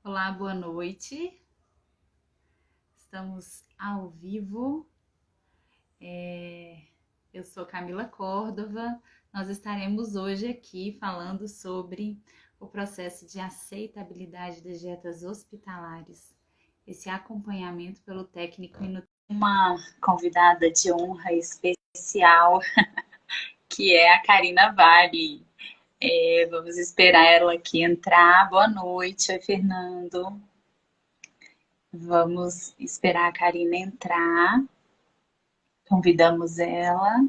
Olá, boa noite. Estamos ao vivo. Eu sou Camila Córdova. Nós estaremos hoje aqui falando sobre o processo de aceitabilidade das dietas hospitalares, esse acompanhamento pelo técnico e uma convidada de honra especial, que é a Karina Vale. Vamos esperar ela aqui entrar. Boa noite, oi, Fernando. Vamos esperar a Karina entrar. Convidamos ela.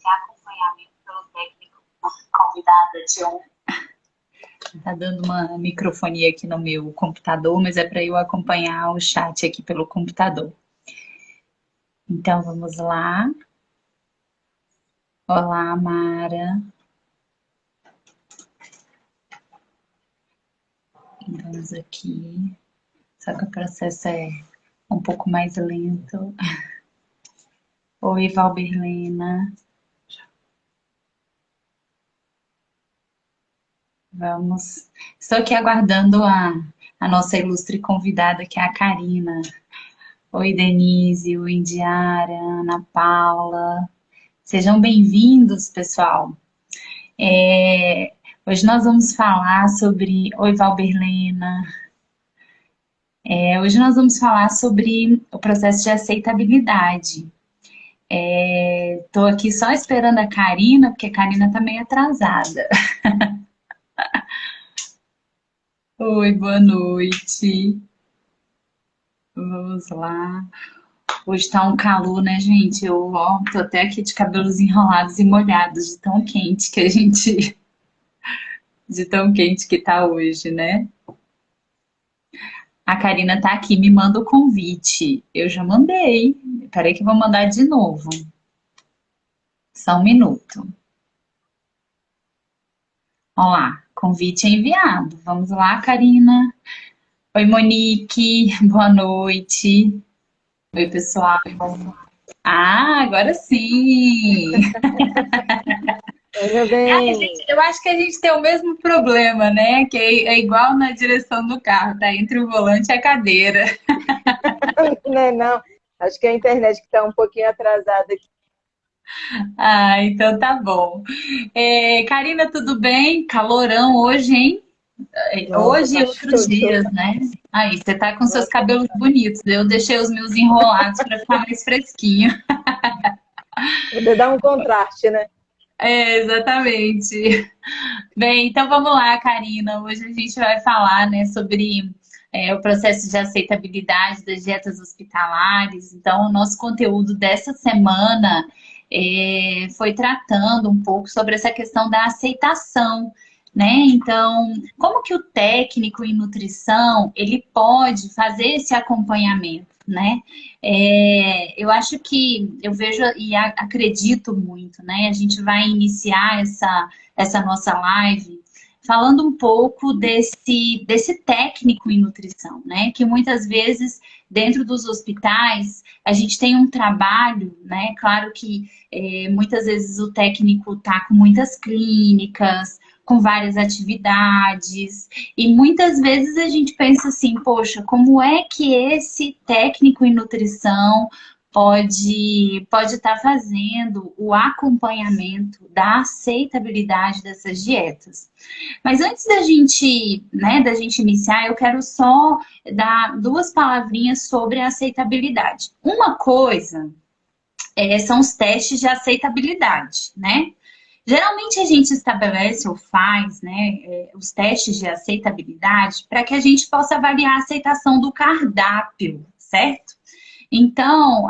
Acompanhamento pelo técnico, convidada de honra. Tá dando uma microfonia aqui no meu computador, mas é para eu acompanhar o chat aqui pelo computador. Então vamos lá. Olá, Mara. Vamos aqui. Só que o processo é um pouco mais lento. Oi, Valberlena. Vamos. Estou aqui aguardando a nossa ilustre convidada, que é a Karina. Oi, Denise, oi, Indiara, Ana Paula. Sejam bem-vindos, pessoal. Hoje nós vamos falar sobre... Oi, Valberlena. Hoje nós vamos falar sobre o processo de aceitabilidade. Estou aqui só esperando a Karina, porque a Karina está meio atrasada. Oi, boa noite. Vamos lá. Hoje tá um calor, né, gente? Eu, tô até aqui de cabelos enrolados e molhados, de tão quente que a gente... De tão quente que tá hoje, né? A Karina tá aqui, me manda o convite. Eu já mandei. Peraí que eu vou mandar de novo. Só um minuto. Ó lá, convite enviado. Vamos lá, Karina. Oi, Monique. Boa noite. Oi, pessoal. Ah, agora sim! Meu bem. Eu acho que a gente tem o mesmo problema, né? Que é igual na direção do carro, tá entre o volante e a cadeira. Não, é não. Acho que a internet que está um pouquinho atrasada aqui. Ah, então tá bom. Karina, tudo bem? Calorão hoje, hein? Nossa, Hoje tá e outros show. dias, né? Aí, você tá com seus Nossa, cabelos bonitos. Eu deixei os meus enrolados para ficar mais fresquinho. poder dar um contraste, né? Exatamente. Bem, então vamos lá, Karina. Hoje a gente vai falar, né, sobre o processo de aceitabilidade das dietas hospitalares. Então, o nosso conteúdo dessa semana foi tratando um pouco sobre essa questão da aceitação, né? Então, como que o técnico em nutrição ele pode fazer esse acompanhamento, né? Eu acho que eu vejo e acredito muito, né? A gente vai iniciar essa nossa live falando um pouco desse técnico em nutrição, né? Que muitas vezes, dentro dos hospitais, a gente tem um trabalho, né? Claro que muitas vezes o técnico está com muitas clínicas, com várias atividades, e muitas vezes a gente pensa assim, poxa, como é que esse técnico em nutrição pode estar fazendo o acompanhamento da aceitabilidade dessas dietas. Mas antes da gente, né, da gente iniciar, eu quero só dar duas palavrinhas sobre a aceitabilidade. Uma coisa são os testes de aceitabilidade, né? Geralmente a gente estabelece ou faz, né, os testes de aceitabilidade para que a gente possa avaliar a aceitação do cardápio, certo? Então,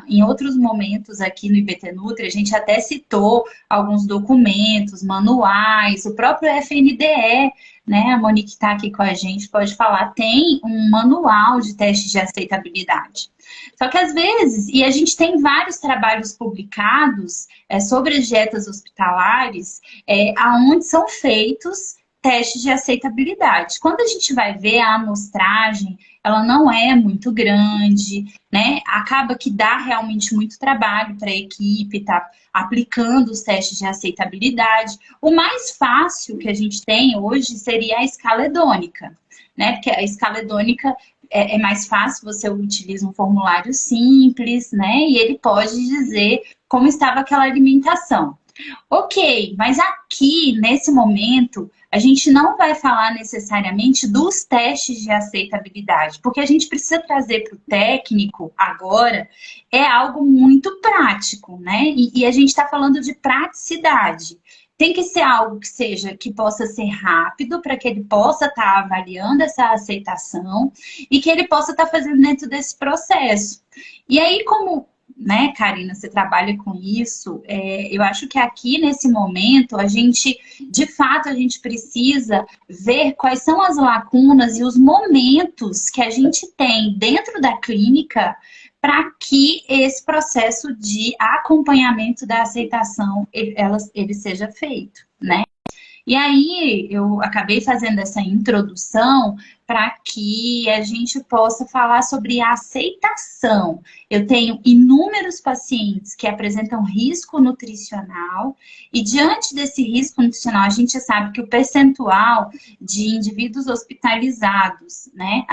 em outros momentos aqui no IBT Nutri, a gente até citou alguns documentos, manuais, o próprio FNDE, né? A Monique está aqui com a gente, pode falar, tem um manual de testes de aceitabilidade. Só que às vezes, e a gente tem vários trabalhos publicados sobre as dietas hospitalares, aonde são feitos testes de aceitabilidade. Quando a gente vai ver a amostragem, ela não é muito grande, né? Acaba que dá realmente muito trabalho para a equipe estar aplicando os testes de aceitabilidade. O mais fácil que a gente tem hoje seria a escala hedônica, né? Porque a escala hedônica é mais fácil, você utiliza um formulário simples, né? E ele pode dizer como estava aquela alimentação. Ok, mas aqui, nesse momento, a gente não vai falar necessariamente dos testes de aceitabilidade, porque a gente precisa trazer para o técnico agora é algo muito prático, né? E a gente está falando de praticidade. Tem que ser algo que seja, que possa ser rápido, para que ele possa estar avaliando essa aceitação e que ele possa estar fazendo dentro desse processo. E aí, como, né, Karina, você trabalha com isso, eu acho que aqui nesse momento a gente, de fato, a gente precisa ver quais são as lacunas e os momentos que a gente tem dentro da clínica para que esse processo de acompanhamento da aceitação ele seja feito, né? E aí eu acabei fazendo essa introdução para que a gente possa falar sobre a aceitação. Eu tenho inúmeros pacientes que apresentam risco nutricional e diante desse risco nutricional, a gente sabe que o percentual de indivíduos hospitalizados, né,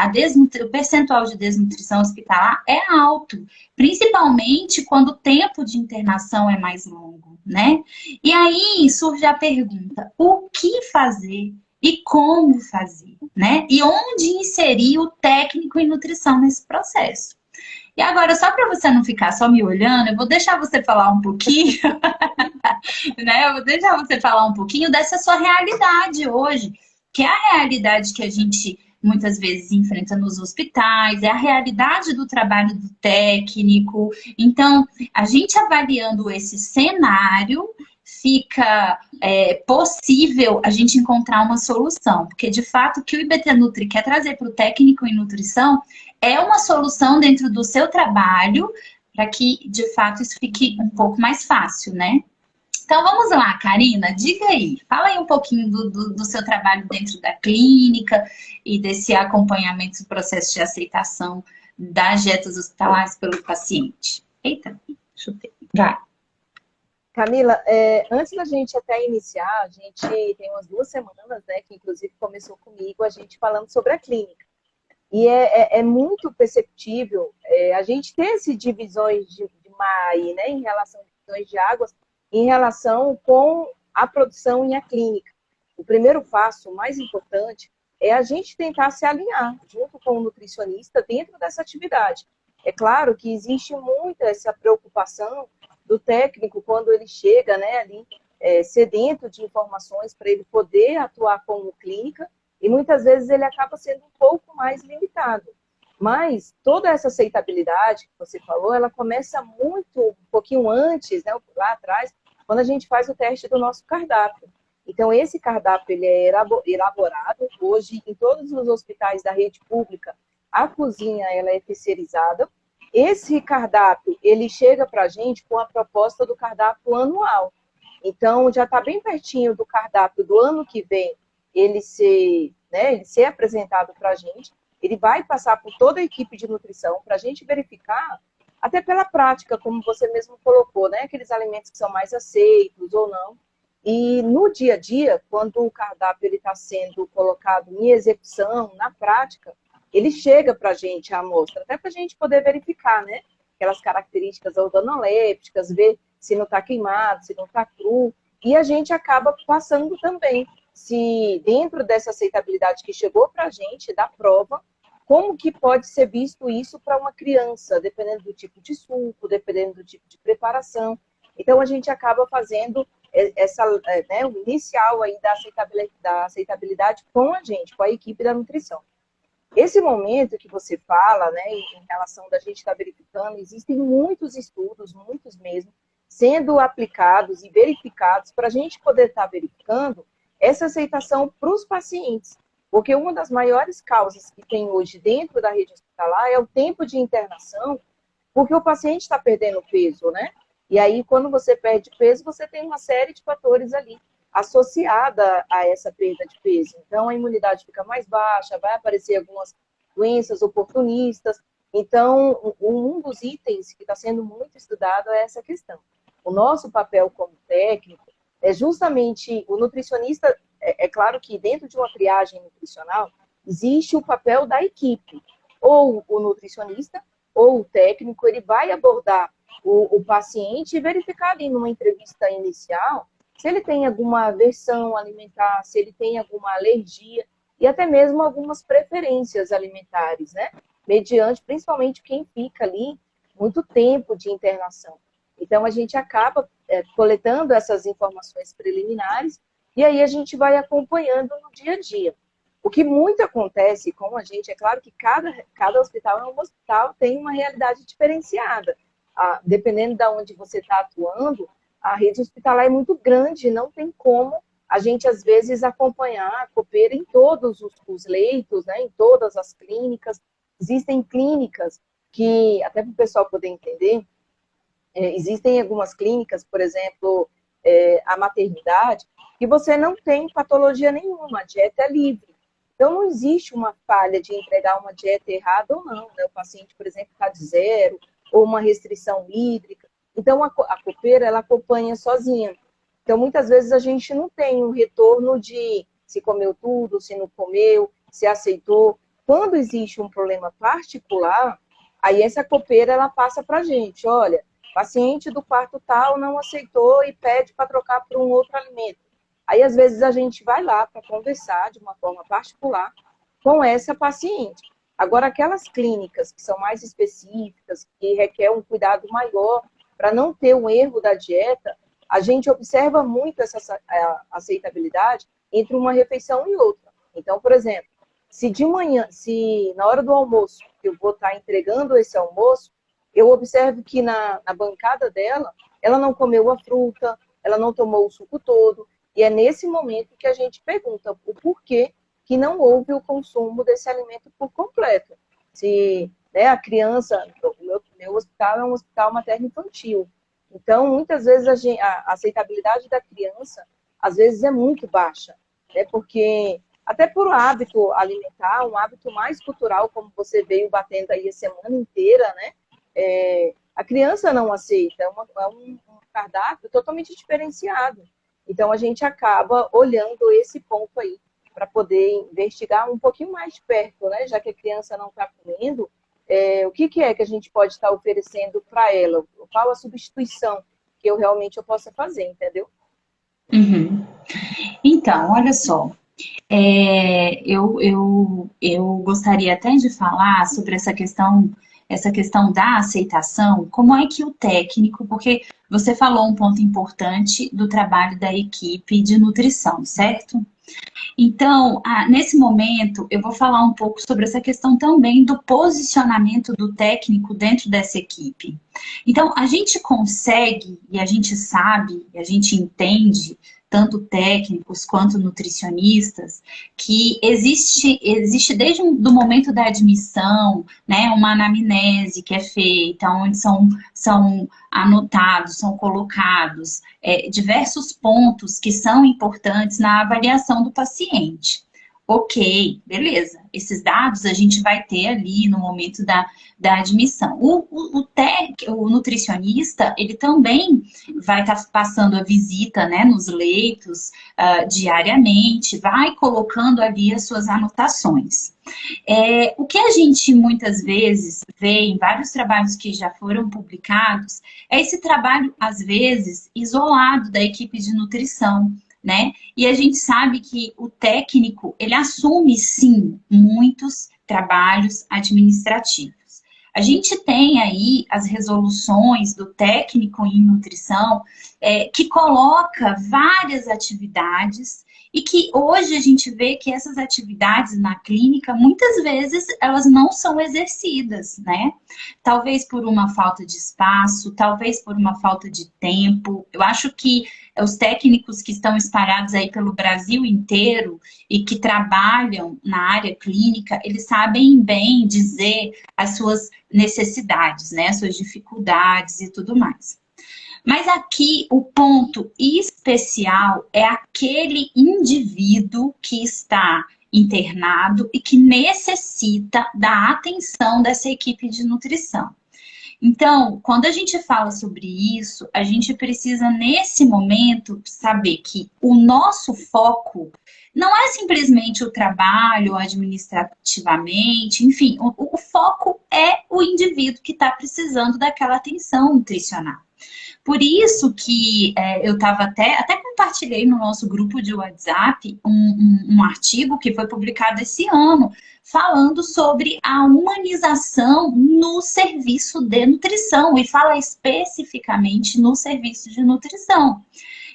o percentual de desnutrição hospitalar é alto, principalmente quando o tempo de internação é mais longo, né? E aí surge a pergunta: o que fazer e como fazer, né? E onde inserir o técnico em nutrição nesse processo? E agora, só para você não ficar só me olhando, eu vou deixar você falar um pouquinho, né? Eu vou deixar você falar um pouquinho dessa sua realidade hoje, que é a realidade que a gente muitas vezes enfrenta nos hospitais, é a realidade do trabalho do técnico. Então, a gente avaliando esse cenário, fica possível a gente encontrar uma solução, porque de fato o que o IBT Nutri quer trazer para o técnico em nutrição é uma solução dentro do seu trabalho, para que de fato isso fique um pouco mais fácil, né? Então vamos lá, Karina, diga aí, fala aí um pouquinho do seu trabalho dentro da clínica e desse acompanhamento do processo de aceitação das dietas hospitalares pelo paciente. Eita, chutei. Vai. Camila, antes da gente até iniciar, a gente tem umas 2 semanas, né, que inclusive começou comigo, a gente falando sobre a clínica. E é muito perceptível a gente ter essas divisões de mar aí, né, em relação a divisões de águas, em relação com a produção e a clínica. O primeiro passo, o mais importante, é a gente tentar se alinhar junto com o nutricionista dentro dessa atividade. É claro que existe muita essa preocupação do técnico quando ele chega, né, ali, sedento de informações para ele poder atuar como clínica, e muitas vezes ele acaba sendo um pouco mais limitado. Mas toda essa aceitabilidade que você falou, ela começa um pouquinho antes, né, lá atrás, quando a gente faz o teste do nosso cardápio. Então, esse cardápio ele é elaborado hoje em todos os hospitais da rede pública. A cozinha ela é terceirizada. Esse cardápio ele chega para a gente com a proposta do cardápio anual. Então, já está bem pertinho do cardápio do ano que vem ele ser apresentado para a gente. Ele vai passar por toda a equipe de nutrição para a gente verificar, até pela prática, como você mesmo colocou, né? Aqueles alimentos que são mais aceitos ou não. E no dia a dia, quando o cardápio está sendo colocado em execução, na prática, ele chega para a gente a amostra, até para a gente poder verificar, né? Aquelas características organolépticas, ver se não está queimado, se não está cru. E a gente acaba passando também, se dentro dessa aceitabilidade que chegou para a gente, da prova, como que pode ser visto isso para uma criança, dependendo do tipo de suco, dependendo do tipo de preparação. Então, a gente acaba fazendo o inicial aí da aceitabilidade com a gente, com a equipe da nutrição. Esse momento que você fala, né, em relação da gente estar verificando, existem muitos estudos, muitos mesmo, sendo aplicados e verificados para a gente poder estar verificando essa aceitação para os pacientes. Porque uma das maiores causas que tem hoje dentro da rede hospitalar é o tempo de internação, porque o paciente está perdendo peso, né? E aí, quando você perde peso, você tem uma série de fatores ali associada a essa perda de peso. Então, a imunidade fica mais baixa, vai aparecer algumas doenças oportunistas. Então, um dos itens que está sendo muito estudado é essa questão. O nosso papel como técnico é justamente o nutricionista. É claro que dentro de uma triagem nutricional existe o papel da equipe, ou o nutricionista ou o técnico, ele vai abordar o paciente e verificar ali numa entrevista inicial se ele tem alguma aversão alimentar, se ele tem alguma alergia e até mesmo algumas preferências alimentares, né? Mediante, principalmente, quem fica ali muito tempo de internação. Então, a gente acaba coletando essas informações preliminares e aí a gente vai acompanhando no dia a dia. O que muito acontece com a gente, é claro que cada hospital é um hospital, tem uma realidade diferenciada. Dependendo de onde você está atuando, a rede hospitalar é muito grande, não tem como a gente, às vezes, acompanhar a copeira em todos os leitos, né, em todas as clínicas. Existem clínicas que, até para o pessoal poder entender, existem algumas clínicas, por exemplo, a maternidade, que você não tem patologia nenhuma, a dieta é livre. Então, não existe uma falha de entregar uma dieta errada ou não, né? O paciente, por exemplo, está de zero, ou uma restrição hídrica. Então, a copeira, ela acompanha sozinha. Então, muitas vezes, a gente não tem um retorno de se comeu tudo, se não comeu, se aceitou. Quando existe um problema particular, aí essa copeira, ela passa para a gente. Olha, paciente do quarto tal não aceitou e pede para trocar por um outro alimento. Aí, às vezes, a gente vai lá para conversar de uma forma particular com essa paciente. Agora, aquelas clínicas que são mais específicas, que requer um cuidado maior para não ter um erro da dieta, a gente observa muito essa aceitabilidade entre uma refeição e outra. Então, por exemplo, se de manhã, se na hora do almoço eu vou estar entregando esse almoço, eu observo que na bancada dela, ela não comeu a fruta, ela não tomou o suco todo, e é nesse momento que a gente pergunta o porquê que não houve o consumo desse alimento por completo. Se, né, a criança, o meu hospital é um hospital materno-infantil, então muitas vezes a aceitabilidade da criança, às vezes é muito baixa, né, porque até por hábito alimentar, um hábito mais cultural, como você veio batendo aí a semana inteira, né, a criança não aceita, é um cardápio totalmente diferenciado. Então, a gente acaba olhando esse ponto aí, para poder investigar um pouquinho mais de perto, né? Já que a criança não está comendo, o que é que a gente pode estar oferecendo para ela? Qual a substituição que eu realmente possa fazer, entendeu? Uhum. Então, olha só, eu gostaria até de falar sobre essa questão da aceitação, como é que o técnico, porque você falou um ponto importante do trabalho da equipe de nutrição, certo? Então, nesse momento, eu vou falar um pouco sobre essa questão também do posicionamento do técnico dentro dessa equipe. Então, a gente consegue, e a gente sabe, e a gente entende, tanto técnicos quanto nutricionistas, que existe desde o momento da admissão, né, uma anamnese que é feita, onde são anotados, são colocados diversos pontos que são importantes na avaliação do paciente. Ok, beleza. Esses dados a gente vai ter ali no momento da admissão. O nutricionista, ele também vai estar passando a visita, né, nos leitos diariamente, vai colocando ali as suas anotações. O que a gente muitas vezes vê em vários trabalhos que já foram publicados é esse trabalho, às vezes, isolado da equipe de nutrição, né? E a gente sabe que o técnico, ele assume, sim, muitos trabalhos administrativos. A gente tem aí as resoluções do técnico em nutrição que coloca várias atividades e que hoje a gente vê que essas atividades na clínica, muitas vezes, elas não são exercidas, né? Talvez por uma falta de espaço, talvez por uma falta de tempo. Eu acho que os técnicos que estão espalhados aí pelo Brasil inteiro e que trabalham na área clínica, eles sabem bem dizer as suas necessidades, né? As suas dificuldades e tudo mais. Mas aqui o ponto especial é aquele indivíduo que está internado e que necessita da atenção dessa equipe de nutrição. Então, quando a gente fala sobre isso, a gente precisa, nesse momento, saber que o nosso foco não é simplesmente o trabalho administrativamente, enfim, o foco é o indivíduo que está precisando daquela atenção nutricional. Por isso que eu estava até compartilhei no nosso grupo de WhatsApp um artigo que foi publicado esse ano, falando sobre a humanização no serviço de nutrição, e fala especificamente no serviço de nutrição.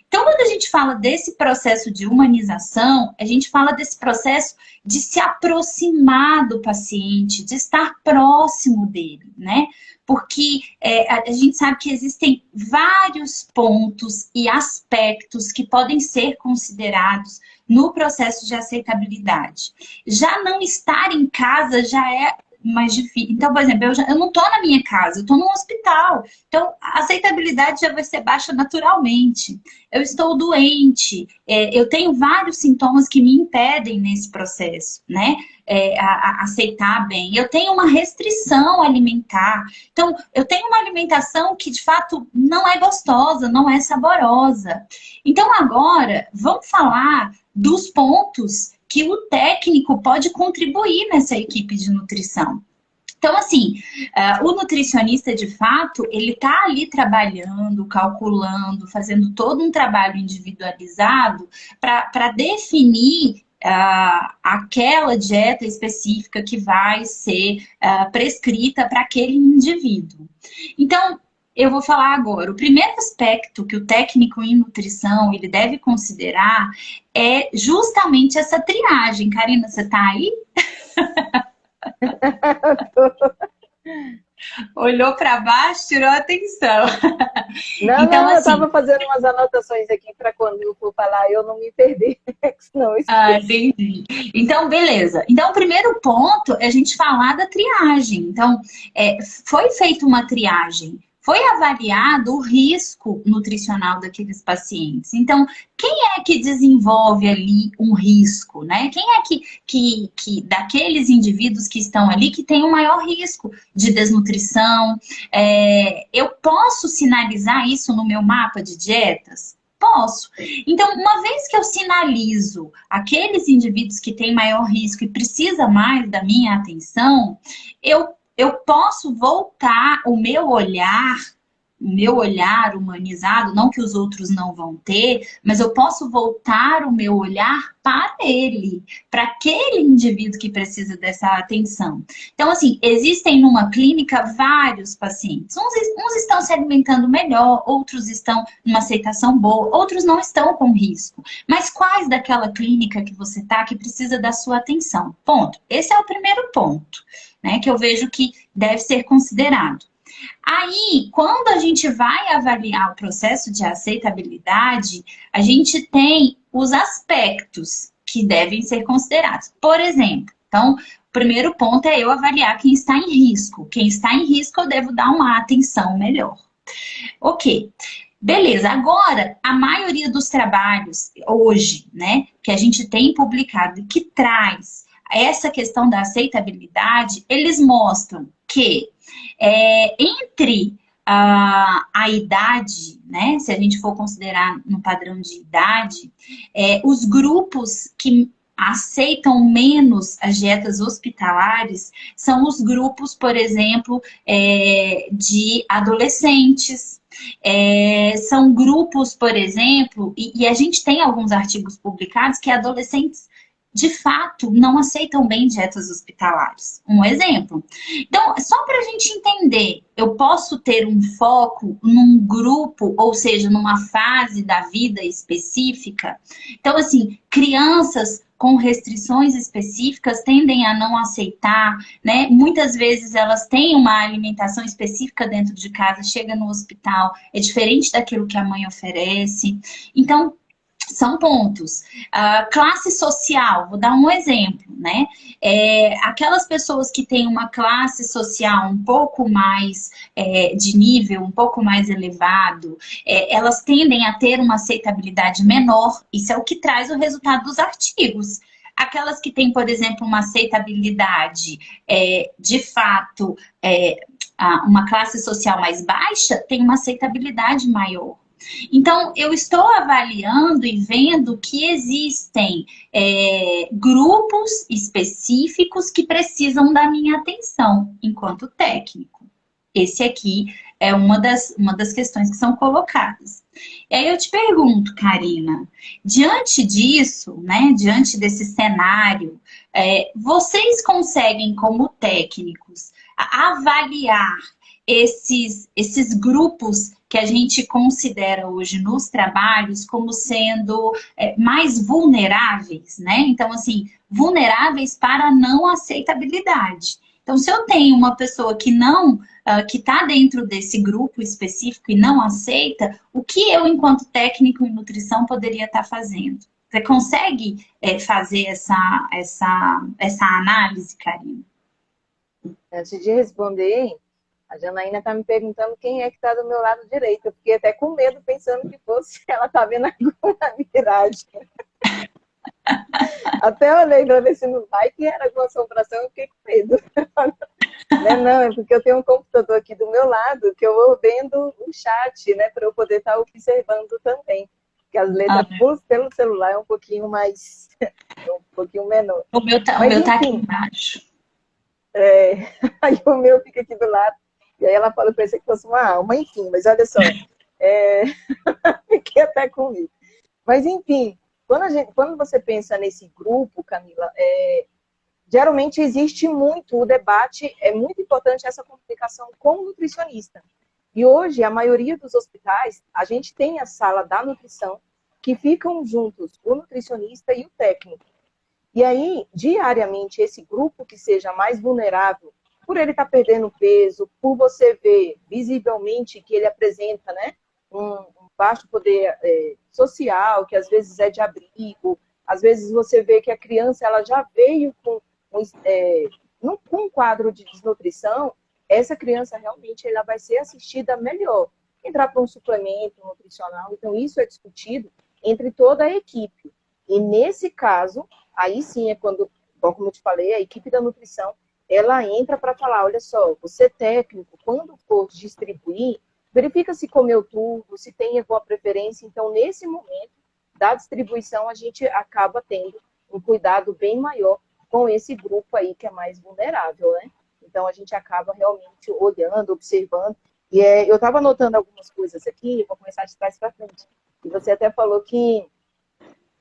Então, quando a gente fala desse processo de humanização, a gente fala desse processo de se aproximar do paciente, de estar próximo dele, né? Porque a gente sabe que existem vários pontos e aspectos que podem ser considerados no processo de aceitabilidade. Já não estar em casa já é mais difícil. Então, por exemplo, eu não estou na minha casa, eu estou no hospital. Então, a aceitabilidade já vai ser baixa naturalmente. Eu estou doente, eu tenho vários sintomas que me impedem nesse processo, né? A aceitar bem. Eu tenho uma restrição alimentar. Então, eu tenho uma alimentação que, de fato, não é gostosa, não é saborosa. Então, agora, vamos falar dos pontos que o técnico pode contribuir nessa equipe de nutrição. Então, assim, o nutricionista, de fato, ele está ali trabalhando, calculando, fazendo todo um trabalho individualizado para definir aquela dieta específica que vai ser prescrita para aquele indivíduo. Então, eu vou falar agora. O primeiro aspecto que o técnico em nutrição ele deve considerar é justamente essa triagem. Karina, você está aí? Olhou para baixo, tirou atenção. Não, então, não, assim, eu estava fazendo umas anotações aqui para quando eu for falar eu não me perder. Senão eu esqueço. entendi. Então, beleza. Então, o primeiro ponto é a gente falar da triagem. Então, foi feita uma triagem. Foi avaliado o risco nutricional daqueles pacientes. Então, quem é que desenvolve ali um risco, né? Quem é que daqueles indivíduos que estão ali que tem um maior risco de desnutrição? Eu posso sinalizar isso no meu mapa de dietas? Posso. Então, uma vez que eu sinalizo aqueles indivíduos que têm maior risco e precisa mais da minha atenção, eu posso voltar o meu olhar humanizado, não que os outros não vão ter, mas eu posso voltar o meu olhar para ele, para aquele indivíduo que precisa dessa atenção. Então, assim, existem numa clínica vários pacientes. Uns estão se alimentando melhor, outros estão numa aceitação boa, outros não estão com risco. Mas quais daquela clínica que você está que precisa da sua atenção? Ponto. Esse é o primeiro ponto, né, que eu vejo que deve ser considerado. Aí, quando a gente vai avaliar o processo de aceitabilidade, a gente tem os aspectos que devem ser considerados. Por exemplo, então, o primeiro ponto é eu avaliar quem está em risco. Quem está em risco, eu devo dar uma atenção melhor. Ok. Beleza, agora, a maioria dos trabalhos hoje, né, que a gente tem publicado e que traz essa questão da aceitabilidade, eles mostram que entre a idade, né, se a gente for considerar no padrão de idade, os grupos que aceitam menos as dietas hospitalares são os grupos, por exemplo, de adolescentes. São grupos, por exemplo, e a gente tem alguns artigos publicados que adolescentes de fato não aceitam bem dietas hospitalares. Um exemplo. Então, só para a gente entender, eu posso ter um foco num grupo, ou seja, numa fase da vida específica. Então, assim, crianças com restrições específicas tendem a não aceitar, né? Muitas vezes elas têm uma alimentação específica dentro de casa, chega no hospital, é diferente daquilo que a mãe oferece. Então, são pontos. Classe social, vou dar um exemplo, né? Aquelas pessoas que têm uma classe social um pouco mais de nível, um pouco mais elevado, elas tendem a ter uma aceitabilidade menor. Isso é o que traz o resultado dos artigos. Aquelas que têm, por exemplo, uma aceitabilidade de fato, uma classe social mais baixa, tem uma aceitabilidade maior. Então, eu estou avaliando e vendo que existem grupos específicos que precisam da minha atenção enquanto técnico. Esse aqui é uma das questões que são colocadas. E aí eu te pergunto, Karina, diante disso, né, diante desse cenário, vocês conseguem, como técnicos, avaliar esses grupos que a gente considera hoje nos trabalhos como sendo mais vulneráveis, né? Então, assim, vulneráveis para não aceitabilidade. Então, se eu tenho uma pessoa que não, que está dentro desse grupo específico e não aceita, o que eu, enquanto técnico em nutrição, poderia estar fazendo? Você consegue fazer essa análise, Karina? Antes de responder, a Janaína está me perguntando quem é que está do meu lado direito. Eu fiquei até com medo, pensando que fosse ela tá vendo alguma miragem. Até olhei para ver se não vai, que era alguma assombração, eu fiquei com medo. Não, é porque eu tenho um computador aqui do meu lado, que eu vou vendo o chat, né, para eu poder estar observando também. Porque as letras pelo celular é um pouquinho mais, um pouquinho menor. O meu tá aqui embaixo. Aí o meu fica aqui do lado. E aí ela falou, pensei que fosse uma alma, enfim, mas olha só, fiquei até com medo. Mas enfim, quando você pensa nesse grupo, Camila, geralmente existe muito o debate, é muito importante essa comunicação com o nutricionista. E hoje, a maioria dos hospitais, a gente tem a sala da nutrição, que ficam juntos o nutricionista e o técnico. E aí, diariamente, esse grupo que seja mais vulnerável, por ele estar perdendo peso, por você ver visivelmente que ele apresenta, né, um baixo poder social, que às vezes é de abrigo, às vezes você vê que a criança ela já veio com um quadro de desnutrição, essa criança realmente ela vai ser assistida melhor, entrar para um suplemento nutricional. Então, isso é discutido entre toda a equipe. E nesse caso, aí sim é quando, como eu te falei, a equipe da nutrição, ela entra para falar, olha só, você técnico, quando for distribuir, verifica se comeu tudo, se tem alguma preferência. Então, nesse momento da distribuição, a gente acaba tendo um cuidado bem maior com esse grupo aí que é mais vulnerável, né? Então, a gente acaba realmente olhando, observando. E eu estava anotando algumas coisas aqui, vou começar de trás para frente. E você até falou que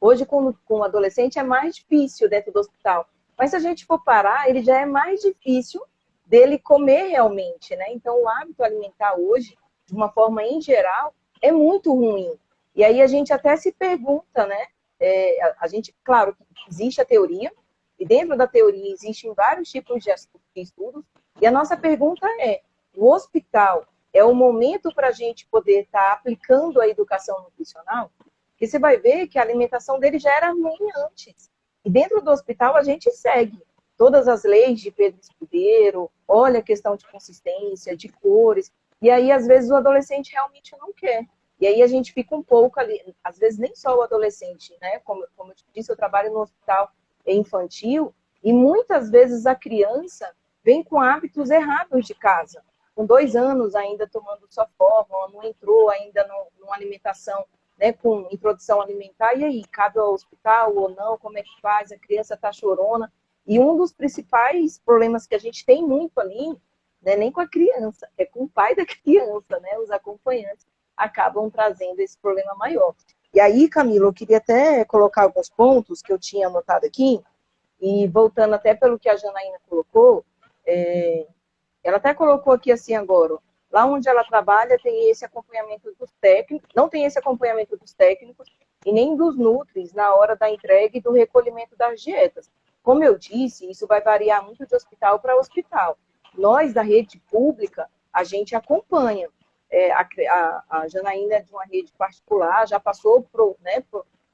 hoje, com o adolescente, é mais difícil dentro do hospital. Mas se a gente for parar, ele já é mais difícil dele comer realmente, né? Então, o hábito alimentar hoje, de uma forma em geral, é muito ruim. E aí a gente até se pergunta, né? A gente, claro, existe a teoria, e dentro da teoria existem vários tipos de estudos, e a nossa pergunta o hospital é o momento para a gente poder estar aplicando a educação nutricional? Porque você vai ver que a alimentação dele já era ruim antes. E dentro do hospital a gente segue todas as leis de Pedro Escudeiro, olha a questão de consistência, de cores, e aí às vezes o adolescente realmente não quer. E aí a gente fica um pouco ali, às vezes nem só o adolescente, né? Como eu te disse, eu trabalho no hospital infantil, e muitas vezes a criança vem com hábitos errados de casa. Com 2 anos ainda tomando só fórmula, não entrou ainda numa alimentação, né, com introdução alimentar, e aí, cabe ao hospital ou não, como é que faz, a criança está chorona, e um dos principais problemas que a gente tem muito ali, não é nem com a criança, é com o pai da criança, né, os acompanhantes acabam trazendo esse problema maior. E aí, Camila, eu queria até colocar alguns pontos que eu tinha anotado aqui, e voltando até pelo que a Janaína colocou, ela até colocou aqui assim agora, lá onde ela trabalha tem esse acompanhamento dos técnicos, não tem esse acompanhamento dos técnicos e nem dos nutris na hora da entrega e do recolhimento das dietas. Como eu disse, isso vai variar muito de hospital para hospital. Nós, da rede pública, a gente acompanha. A Janaína é de uma rede particular, já passou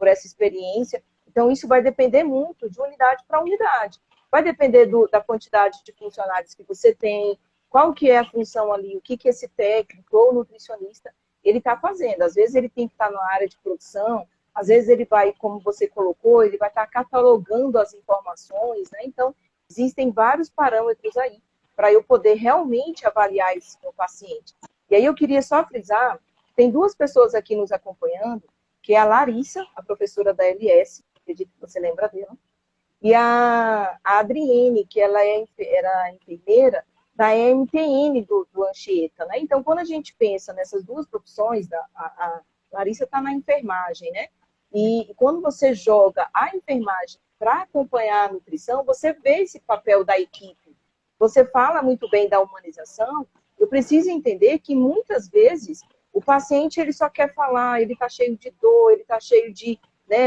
por essa experiência. Então, isso vai depender muito de unidade para unidade. Vai depender da quantidade de funcionários que você tem, qual que é a função ali, o que esse técnico ou nutricionista ele está fazendo. Às vezes ele tem que estar na área de produção, às vezes ele vai, como você colocou, ele vai estar catalogando as informações, né? Então, existem vários parâmetros aí para eu poder realmente avaliar esse meu paciente. E aí eu queria só frisar, tem duas pessoas aqui nos acompanhando, que é a Larissa, a professora da LS, acredito que você lembra dela, e a Adriene, que ela era enfermeira da MTN do Anchieta, né? Então, quando a gente pensa nessas duas profissões, a Larissa está na enfermagem, né? E quando você joga a enfermagem para acompanhar a nutrição, você vê esse papel da equipe. Você fala muito bem da humanização, eu preciso entender que muitas vezes o paciente ele só quer falar, ele está cheio de dor, ele está cheio de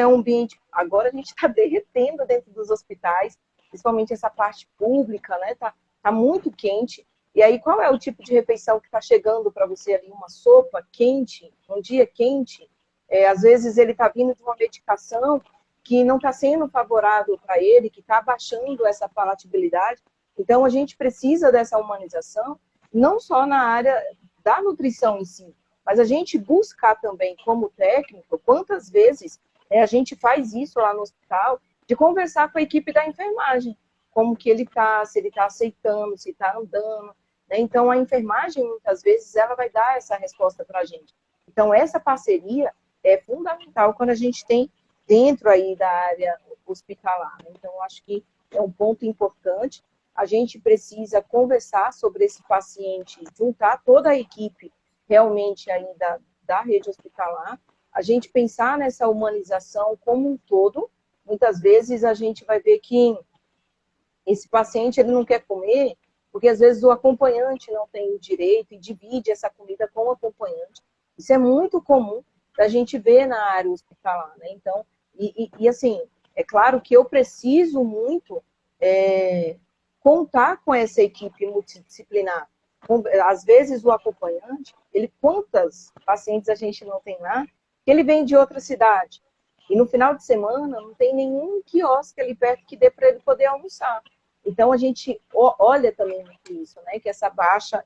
ambiente. Agora a gente está derretendo dentro dos hospitais, principalmente essa parte pública, né? Tá muito quente. E aí, qual é o tipo de refeição que está chegando para você ali? Uma sopa quente, um dia quente. Às vezes ele está vindo de uma medicação que não está sendo favorável para ele, que está abaixando essa palatabilidade. Então, a gente precisa dessa humanização, não só na área da nutrição em si, mas a gente buscar também, como técnico, quantas vezes a gente faz isso lá no hospital, de conversar com a equipe da enfermagem, como que ele está, se ele está aceitando, se está andando, né? Então, a enfermagem, muitas vezes, ela vai dar essa resposta para a gente. Então, essa parceria é fundamental quando a gente tem dentro aí da área hospitalar, né? Então, acho que é um ponto importante. A gente precisa conversar sobre esse paciente, juntar toda a equipe realmente aí da rede hospitalar, a gente pensar nessa humanização como um todo. Muitas vezes a gente vai ver que esse paciente ele não quer comer, porque às vezes o acompanhante não tem o direito e divide essa comida com o acompanhante. Isso é muito comum da gente ver na área hospitalar, né? Então, assim, é claro que eu preciso muito contar com essa equipe multidisciplinar. Às vezes o acompanhante, quantas pacientes a gente não tem lá, que ele vem de outra cidade. E no final de semana não tem nenhum quiosque ali perto que dê para ele poder almoçar. Então a gente olha também muito isso, né? Que esse baixo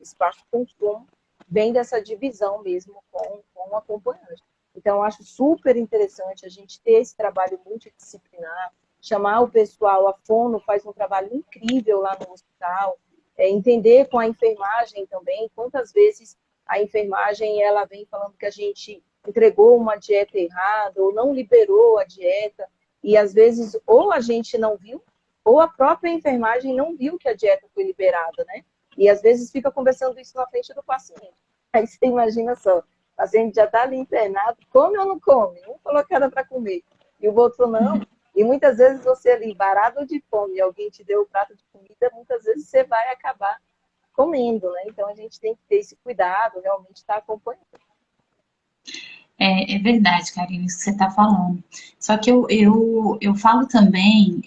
consumo vem dessa divisão mesmo com o acompanhante. Então eu acho super interessante a gente ter esse trabalho multidisciplinar, chamar o pessoal, a Fono faz um trabalho incrível lá no hospital, entender com a enfermagem também, quantas vezes a enfermagem ela vem falando que a gente entregou uma dieta errada, ou não liberou a dieta, e às vezes ou a gente não viu, ou a própria enfermagem não viu que a dieta foi liberada, né? E às vezes fica conversando isso na frente do paciente. Aí você imagina só, o paciente já está ali internado, come ou não come? Um falou que era para comer, e o outro não. E muitas vezes você ali, varado de fome, e alguém te deu o prato de comida, muitas vezes você vai acabar comendo, né? Então a gente tem que ter esse cuidado, realmente estar acompanhando. É verdade, Karine, isso que você está falando. Só que eu falo também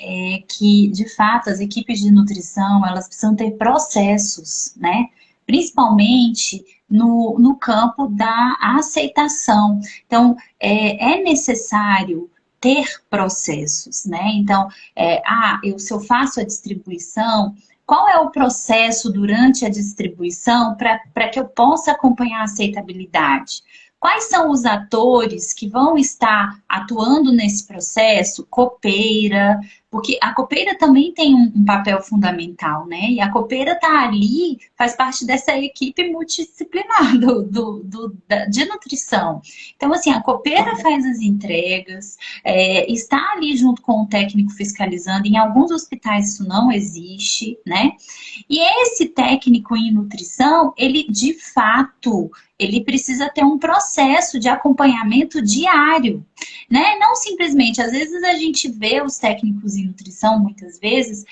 que, de fato, as equipes de nutrição, elas precisam ter processos, né? Principalmente no campo da aceitação. Então, é necessário ter processos, né? Então, se eu faço a distribuição, qual é o processo durante a distribuição para que eu possa acompanhar a aceitabilidade? Quais são os atores que vão estar atuando nesse processo? Copeira, porque a copeira também tem um papel fundamental, né? E a copeira está ali, faz parte dessa equipe multidisciplinar de nutrição. Então, assim, a copeira faz as entregas, está ali junto com o técnico fiscalizando. Em alguns hospitais isso não existe, né? E esse técnico em nutrição, ele de fato, ele precisa ter um processo de acompanhamento diário, né? Não simplesmente, às vezes a gente vê os técnicos em nutrição, muitas vezes,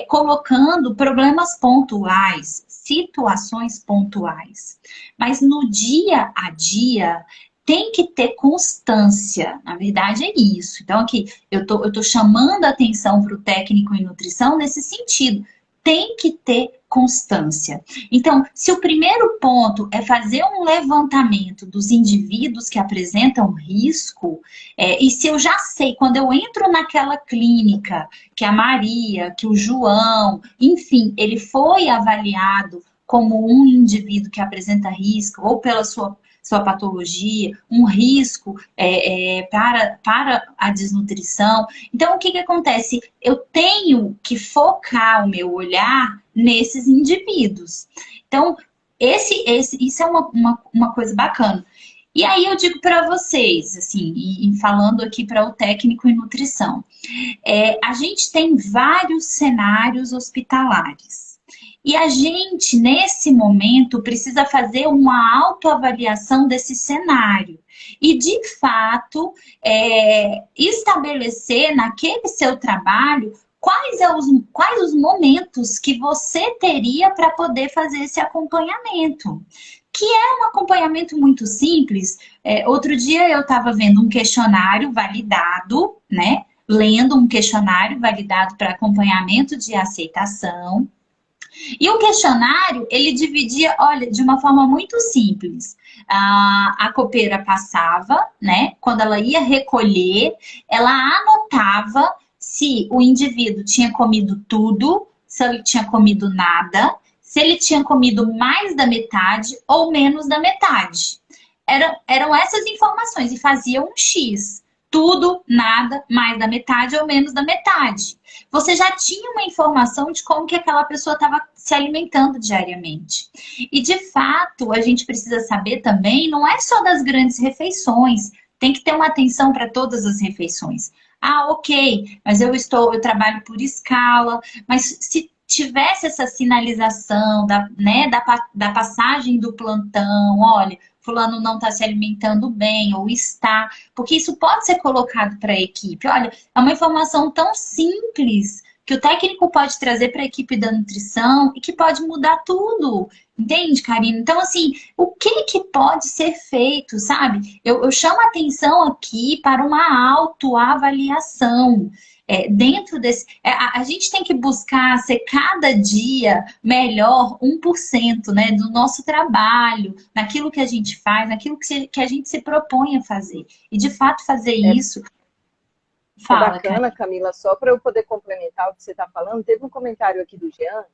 colocando problemas pontuais, situações pontuais. Mas no dia a dia, tem que ter constância, na verdade é isso. Então aqui, eu tô chamando a atenção para o técnico em nutrição nesse sentido. Tem que ter constância. Então, se o primeiro ponto é fazer um levantamento dos indivíduos que apresentam risco, e se eu já sei, quando eu entro naquela clínica, que a Maria, que o João, enfim, ele foi avaliado como um indivíduo que apresenta risco, ou pela sua patologia, um risco para a desnutrição. Então, o que acontece? Eu tenho que focar o meu olhar nesses indivíduos. Então, isso é uma coisa bacana. E aí eu digo para vocês, assim, e falando aqui para o técnico em nutrição, a gente tem vários cenários hospitalares. E a gente, nesse momento, precisa fazer uma autoavaliação desse cenário. E, de fato, estabelecer naquele seu trabalho quais os momentos que você teria para poder fazer esse acompanhamento. Que é um acompanhamento muito simples. Outro dia eu estava vendo um questionário validado, né? Lendo um questionário validado para acompanhamento de aceitação. E o questionário, ele dividia, olha, de uma forma muito simples. A copeira passava, né? Quando ela ia recolher, ela anotava se o indivíduo tinha comido tudo, se ele tinha comido nada, se ele tinha comido mais da metade ou menos da metade. Eram essas informações e fazia um X. Tudo, nada, mais da metade ou menos da metade. Você já tinha uma informação de como que aquela pessoa estava se alimentando diariamente. E, de fato, a gente precisa saber também, não é só das grandes refeições, tem que ter uma atenção para todas as refeições. Ah, ok, mas eu trabalho por escala, mas se tivesse essa sinalização da passagem do plantão, olha, fulano não está se alimentando bem, ou está, porque isso pode ser colocado para a equipe. Olha, é uma informação tão simples que o técnico pode trazer para a equipe da nutrição e que pode mudar tudo. Entende, Karina? Então, assim, o que pode ser feito, sabe? Eu chamo a atenção aqui para uma autoavaliação. Dentro desse... a gente tem que buscar ser cada dia melhor 1%, né, do nosso trabalho, naquilo que a gente faz, naquilo que a gente se propõe a fazer. E, de fato, fazer isso... Fala, bacana, Camila, só para eu poder complementar o que você está falando, teve um comentário aqui do Jean,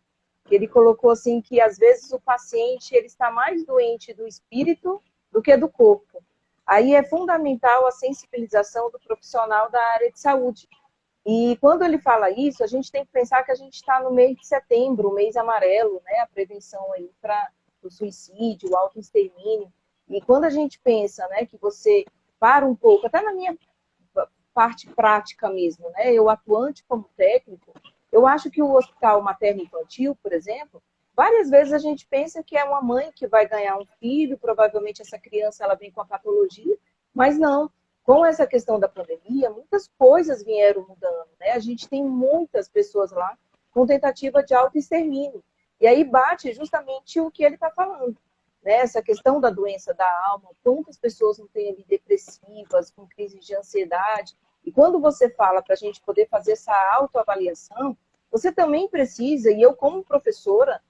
que ele colocou assim que às vezes o paciente ele está mais doente do espírito do que do corpo. Aí é fundamental a sensibilização do profissional da área de saúde. E quando ele fala isso, a gente tem que pensar que a gente está no mês de setembro, o mês amarelo, né, a prevenção aí para o suicídio, o autoextermínio. E quando a gente pensa, né, que você para um pouco, até na minha parte prática mesmo, né? Eu atuante como técnico, eu acho que o hospital materno-infantil, por exemplo, várias vezes a gente pensa que é uma mãe que vai ganhar um filho, provavelmente essa criança ela vem com a patologia, mas não. Com essa questão da pandemia, muitas coisas vieram mudando, né? A gente tem muitas pessoas lá com tentativa de autoextermínio. E aí bate justamente o que ele está falando, né? Essa questão da doença da alma, quantas pessoas não têm ali depressivas, com crises de ansiedade. E quando você fala para a gente poder fazer essa autoavaliação, você também precisa, e eu como professora,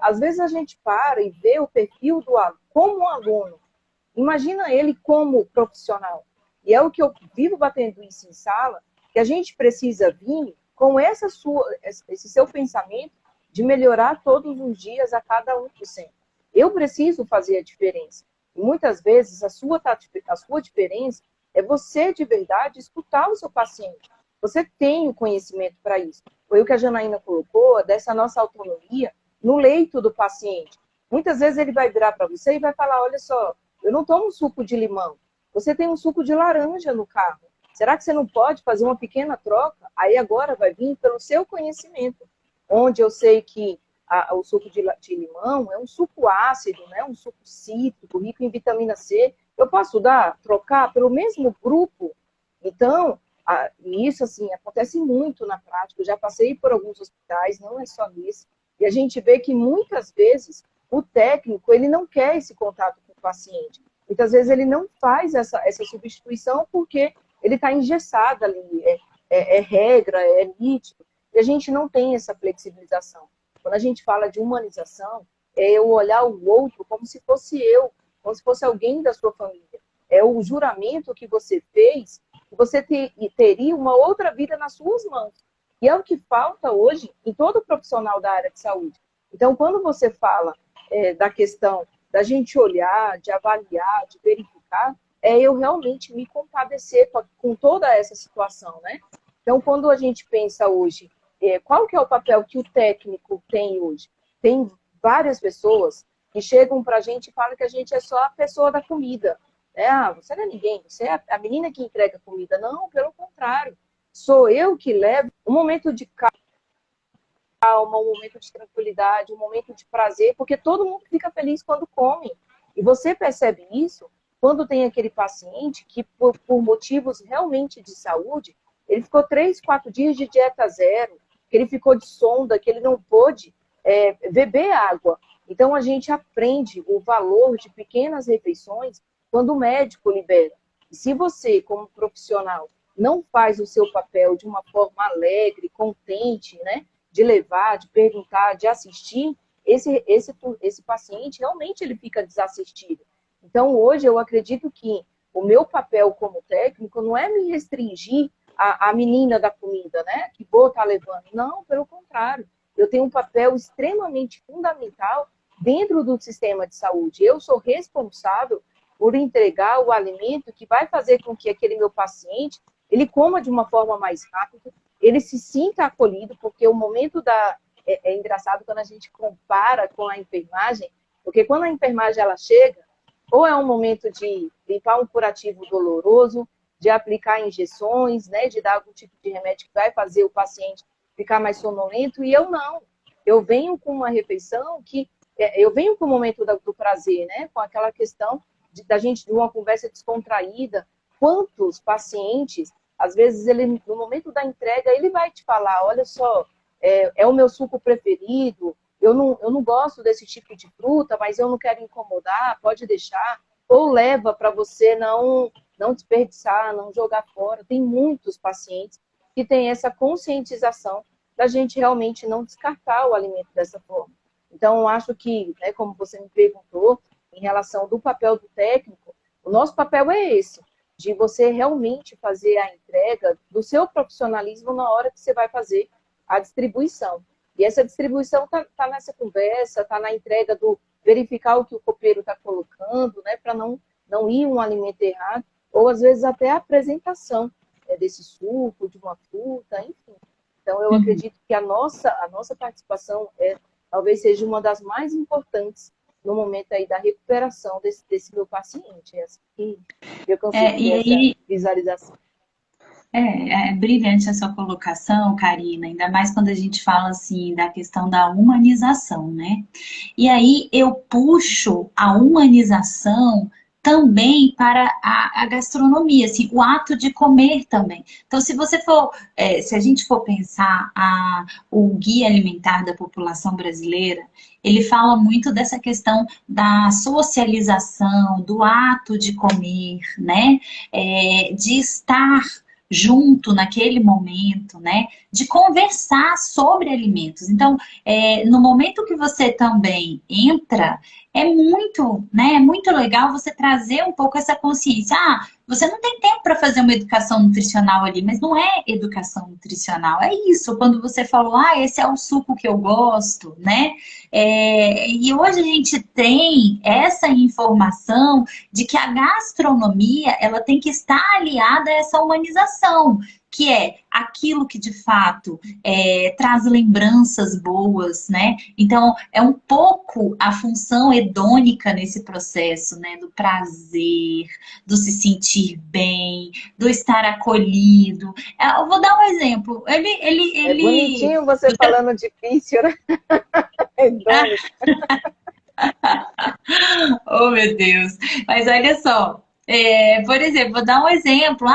às vezes a gente para e vê o perfil do aluno como um aluno. Imagina ele como profissional. E é o que eu vivo batendo isso em sala, que a gente precisa vir com esse seu pensamento de melhorar todos os dias a cada 1%. Eu preciso fazer a diferença. E muitas vezes a sua diferença é você, de verdade, escutar o seu paciente. Você tem o conhecimento para isso. Foi o que a Janaína colocou, dessa nossa autonomia no leito do paciente. Muitas vezes ele vai virar para você e vai falar, olha só, eu não tomo suco de limão, você tem um suco de laranja no carro. Será que você não pode fazer uma pequena troca? Aí agora vai vir pelo seu conhecimento, onde eu sei que o suco de limão é um suco ácido, né? Um suco cítrico, rico em vitamina C. Eu posso trocar pelo mesmo grupo? Então, isso assim, acontece muito na prática. Eu já passei por alguns hospitais, não é só nesse. E a gente vê que muitas vezes o técnico ele não quer esse contato com o paciente. Muitas vezes ele não faz essa substituição porque ele está engessado ali, regra, é nítido. E a gente não tem essa flexibilização. Quando a gente fala de humanização, é eu olhar o outro como se fosse eu, como se fosse alguém da sua família. É o juramento que você fez, que você teria uma outra vida nas suas mãos. E é o que falta hoje em todo profissional da área de saúde. Então, quando você fala da questão da gente olhar, de avaliar, de verificar, é eu realmente me compadecer com toda essa situação, né? Então, quando a gente pensa hoje, qual que é o papel que o técnico tem hoje? Tem várias pessoas que chegam para a gente e falam que a gente é só a pessoa da comida. Ah, você não é ninguém, você é a menina que entrega comida. Não, pelo contrário. Sou eu que levo um momento de calma, um momento de tranquilidade, um momento de prazer, porque todo mundo fica feliz quando come. E você percebe isso quando tem aquele paciente que, por motivos realmente de saúde, ele ficou 3, 4 dias de dieta zero, que ele ficou de sonda, que ele não pôde beber água. Então, a gente aprende o valor de pequenas refeições quando o médico libera. E se você, como profissional, não faz o seu papel de uma forma alegre, contente, né? De levar, de perguntar, de assistir, esse paciente realmente ele fica desassistido. Então, hoje, eu acredito que o meu papel como técnico não é me restringir à menina da comida, né? Que vou estar levando. Não, pelo contrário. Eu tenho um papel extremamente fundamental dentro do sistema de saúde. Eu sou responsável por entregar o alimento que vai fazer com que aquele meu paciente ele coma de uma forma mais rápida, ele se sinta acolhido, porque o momento é engraçado quando a gente compara com a enfermagem, porque quando a enfermagem ela chega, ou é um momento de limpar um curativo doloroso, de aplicar injeções, né, de dar algum tipo de remédio que vai fazer o paciente ficar mais sonolento, e eu não. Eu venho com uma refeição que eu venho com o momento do prazer, né, com aquela questão da gente de uma conversa descontraída. Quantos pacientes, às vezes, ele, no momento da entrega, ele vai te falar, olha só, é o meu suco preferido, eu não gosto desse tipo de fruta, mas eu não quero incomodar, pode deixar. Ou leva para você não desperdiçar, não jogar fora. Tem muitos pacientes que têm essa conscientização da gente realmente não descartar o alimento dessa forma. Então, eu acho que, né, como você me perguntou, em relação do papel do técnico, o nosso papel é esse, de você realmente fazer a entrega do seu profissionalismo na hora que você vai fazer a distribuição. E essa distribuição está nessa conversa, está na entrega do verificar o que o copeiro está colocando, né, para não ir um alimento errado, ou às vezes até a apresentação desse suco, de uma fruta, enfim. Então, eu acredito que a nossa participação talvez seja uma das mais importantes no momento aí da recuperação desse meu paciente. É assim que eu consigo ter essa visualização. É brilhante a sua colocação, Karina, ainda mais quando a gente fala assim da questão da humanização, né? E aí eu puxo a humanização também para a gastronomia, assim, o ato de comer também. Então, se a gente for pensar o Guia Alimentar da População Brasileira, ele fala muito dessa questão da socialização, do ato de comer, né? De estar junto naquele momento, né? De conversar sobre alimentos. Então, no momento que você também entra, é muito, né? É muito legal você trazer um pouco essa consciência. Ah, você não tem tempo para fazer uma educação nutricional ali, mas não é educação nutricional, é isso. Quando você falou, esse é o suco que eu gosto, né? E hoje a gente tem essa informação de que a gastronomia ela tem que estar aliada a essa humanização, que é aquilo que de fato traz lembranças boas, né? Então é um pouco a função hedônica nesse processo, né? Do prazer, do se sentir bem, do estar acolhido. Eu vou dar um exemplo. É bonitinho você falando difícil, né? Hedônico. Oh, meu Deus. Mas olha só, por exemplo, vou dar um exemplo.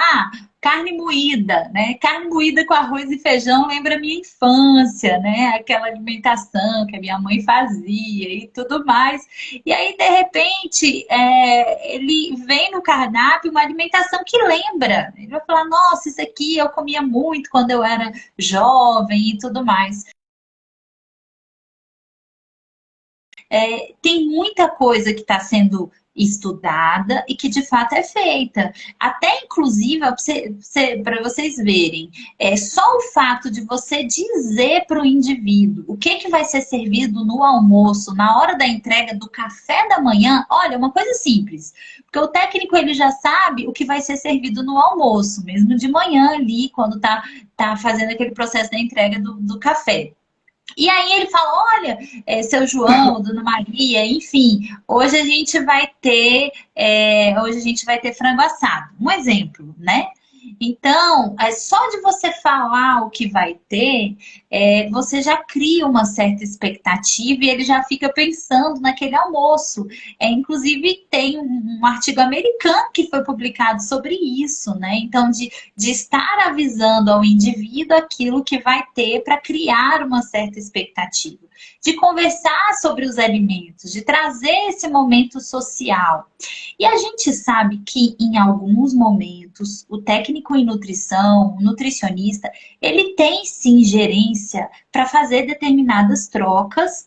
Carne moída, né? Carne moída com arroz e feijão lembra a minha infância, né? Aquela alimentação que a minha mãe fazia e tudo mais. E aí, de repente, ele vem no cardápio uma alimentação que lembra. Ele vai falar, nossa, isso aqui eu comia muito quando eu era jovem e tudo mais. tem muita coisa que está sendo estudada e que de fato é feita. Até inclusive, para vocês verem, só o fato de você dizer para o indivíduo o que vai ser servido no almoço, na hora da entrega do café da manhã, olha, uma coisa simples. Porque o técnico ele já sabe o que vai ser servido no almoço, mesmo de manhã ali, quando tá fazendo aquele processo da entrega do café. E aí ele fala, olha, seu João, Dona Maria, enfim, hoje a gente vai ter frango assado. Um exemplo, né? Então, só de você falar o que vai ter, você já cria uma certa expectativa e ele já fica pensando naquele almoço. Inclusive, tem um artigo americano que foi publicado sobre isso, né? Então, de estar avisando ao indivíduo aquilo que vai ter para criar uma certa expectativa, de conversar sobre os alimentos, de trazer esse momento social. E a gente sabe que em alguns momentos o técnico em nutrição, o nutricionista, ele tem sim gerência para fazer determinadas trocas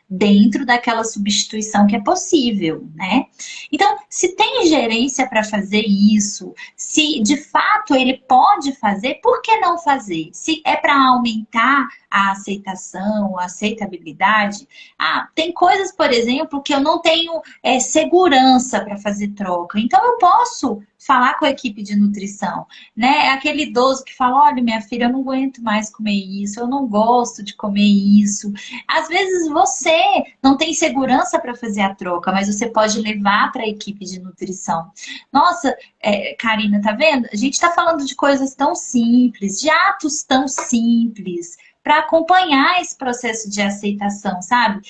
dentro daquela substituição que é possível, né? Então, se tem gerência para fazer isso, se de fato ele pode fazer, por que não fazer? Se é para aumentar a aceitação, a aceitabilidade, tem coisas, por exemplo, que eu não tenho segurança para fazer troca. Então, eu posso falar com a equipe de nutrição, né? Aquele idoso que fala, olha, minha filha, eu não aguento mais comer isso, eu não gosto de comer isso. Às vezes você não tem segurança para fazer a troca, mas você pode levar para a equipe de nutrição. Nossa, Karina, tá vendo? A gente está falando de coisas tão simples, de atos tão simples, para acompanhar esse processo de aceitação, sabe?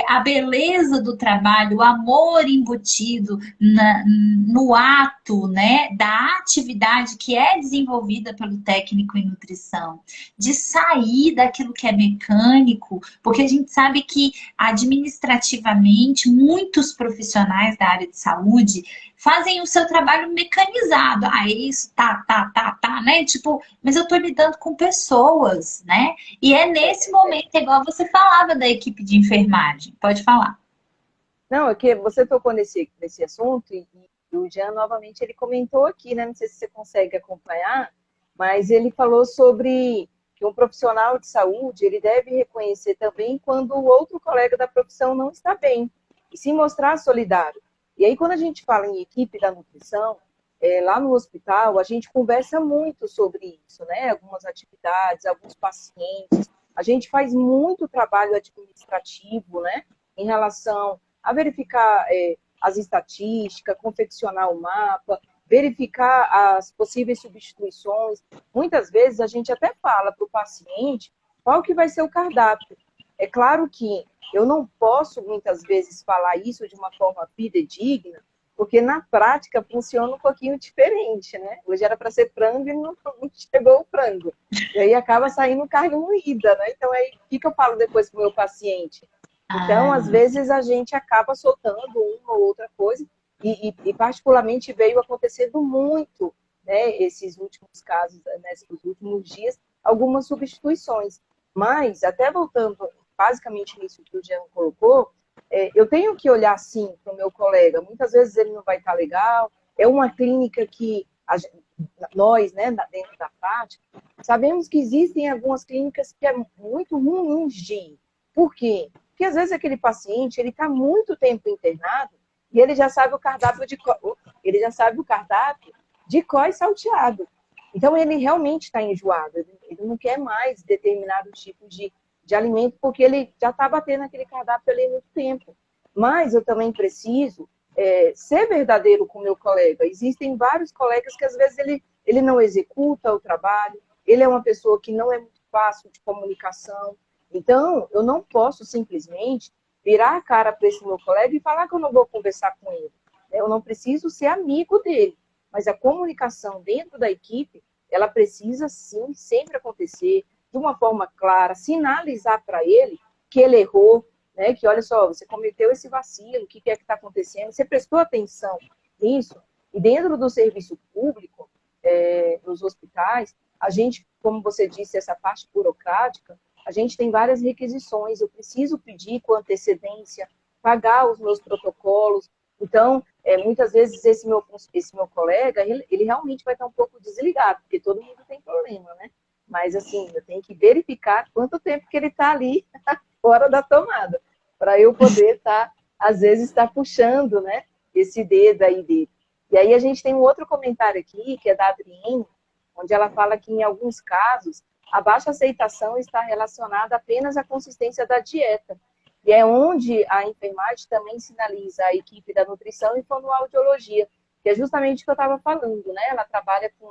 A beleza do trabalho, o amor embutido no ato, né, da atividade que é desenvolvida pelo técnico em nutrição, de sair daquilo que é mecânico, porque a gente sabe que administrativamente muitos profissionais da área de saúde fazem o seu trabalho mecanizado. Isso, né? Tipo, mas eu tô lidando com pessoas, né? E é nesse momento, igual você falava da equipe de enfermagem. Pode falar. Não, é que você tocou nesse assunto e o Jean, novamente, ele comentou aqui, né? Não sei se você consegue acompanhar, mas ele falou sobre que um profissional de saúde, ele deve reconhecer também quando o outro colega da profissão não está bem e se mostrar solidário. E aí, quando a gente fala em equipe da nutrição, lá no hospital, a gente conversa muito sobre isso, né? Algumas atividades, alguns pacientes. A gente faz muito trabalho administrativo, né? Em relação a verificar as estatísticas, confeccionar o mapa, verificar as possíveis substituições. Muitas vezes a gente até fala para o paciente qual que vai ser o cardápio. É claro que eu não posso, muitas vezes, falar isso de uma forma fidedigna, porque na prática funciona um pouquinho diferente, né? Hoje era para ser frango e não chegou o frango. E aí acaba saindo carne moída, né? Então, aí, o que eu falo depois para o meu paciente? Então, às vezes, a gente acaba soltando uma ou outra coisa, e particularmente veio acontecendo muito, né, esses últimos casos, nesses últimos dias, algumas substituições. Mas, até voltando basicamente nisso que o Jean colocou, eu tenho que olhar, sim, para o meu colega. Muitas vezes ele não vai estar legal. É uma clínica que nós, né, dentro da prática, sabemos que existem algumas clínicas que é muito ruins de ir. Por quê? Porque às vezes aquele paciente ele está muito tempo internado e ele já sabe o cardápio de cor e salteado. Então ele realmente está enjoado. Ele não quer mais determinado tipo de alimento, porque ele já está batendo aquele cardápio ali há muito tempo. Mas eu também preciso ser verdadeiro com o meu colega. Existem vários colegas que, às vezes, ele não executa o trabalho, ele é uma pessoa que não é muito fácil de comunicação. Então, eu não posso simplesmente virar a cara para esse meu colega e falar que eu não vou conversar com ele. Eu não preciso ser amigo dele, mas a comunicação dentro da equipe, ela precisa, sim, sempre acontecer de uma forma clara, sinalizar para ele que ele errou, né? Que olha só, você cometeu esse vacilo, o que é que está acontecendo? Você prestou atenção nisso? E dentro do serviço público, nos hospitais, a gente, como você disse, essa parte burocrática, a gente tem várias requisições, eu preciso pedir com antecedência, pagar os meus protocolos. Então, muitas vezes esse meu colega, ele realmente vai estar um pouco desligado, porque todo mundo tem problema, né? Mas, assim, eu tenho que verificar quanto tempo que ele está ali fora da tomada, para eu poder estar, às vezes, estar puxando, né, esse dedo aí dele. E aí a gente tem um outro comentário aqui, que é da Adrienne, onde ela fala que, em alguns casos, a baixa aceitação está relacionada apenas à consistência da dieta. E é onde a enfermagem também sinaliza a equipe da nutrição e fonoaudiologia, que é justamente o que eu estava falando, né? Ela trabalha com...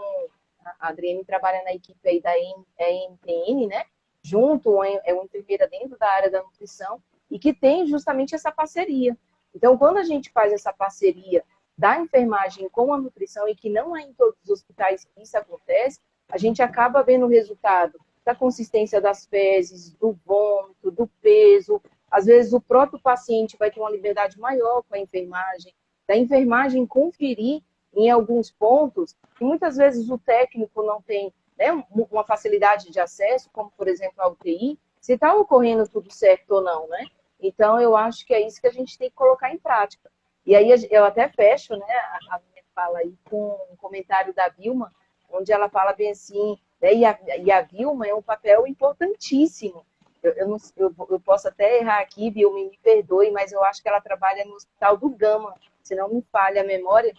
A Adrienne trabalha na equipe aí da EMTN, né? Junto, é uma enfermeira dentro da área da nutrição, e que tem justamente essa parceria. Então, quando a gente faz essa parceria da enfermagem com a nutrição, e que não é em todos os hospitais que isso acontece, a gente acaba vendo o resultado da consistência das fezes, do vômito, do peso. Às vezes o próprio paciente vai ter uma liberdade maior com a enfermagem, da enfermagem conferir em alguns pontos, que muitas vezes o técnico não tem, né, uma facilidade de acesso, como por exemplo a UTI, se está ocorrendo tudo certo ou não, né? Então eu acho que é isso que a gente tem que colocar em prática. E aí eu até fecho, né, a minha fala aí com um comentário da Vilma, onde ela fala bem assim, né, e a Vilma é um papel importantíssimo. Eu posso até errar aqui, Vilma, me perdoe, mas eu acho que ela trabalha no Hospital do Gama, se não me falha a memória,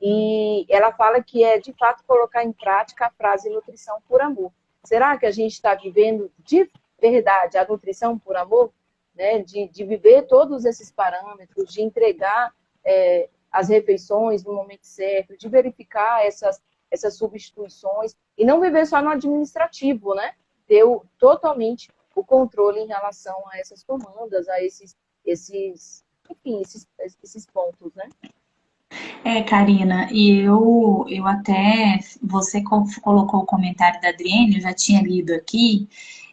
e ela fala que é, de fato, colocar em prática a frase nutrição por amor. Será que a gente está vivendo de verdade a nutrição por amor? Né? De viver todos esses parâmetros, de entregar as refeições no momento certo, de verificar essas substituições, e não viver só no administrativo, né? Ter totalmente o controle em relação a essas comandas, a esses pontos, né? Karina, e eu até, você colocou o comentário da Adrienne, eu já tinha lido aqui,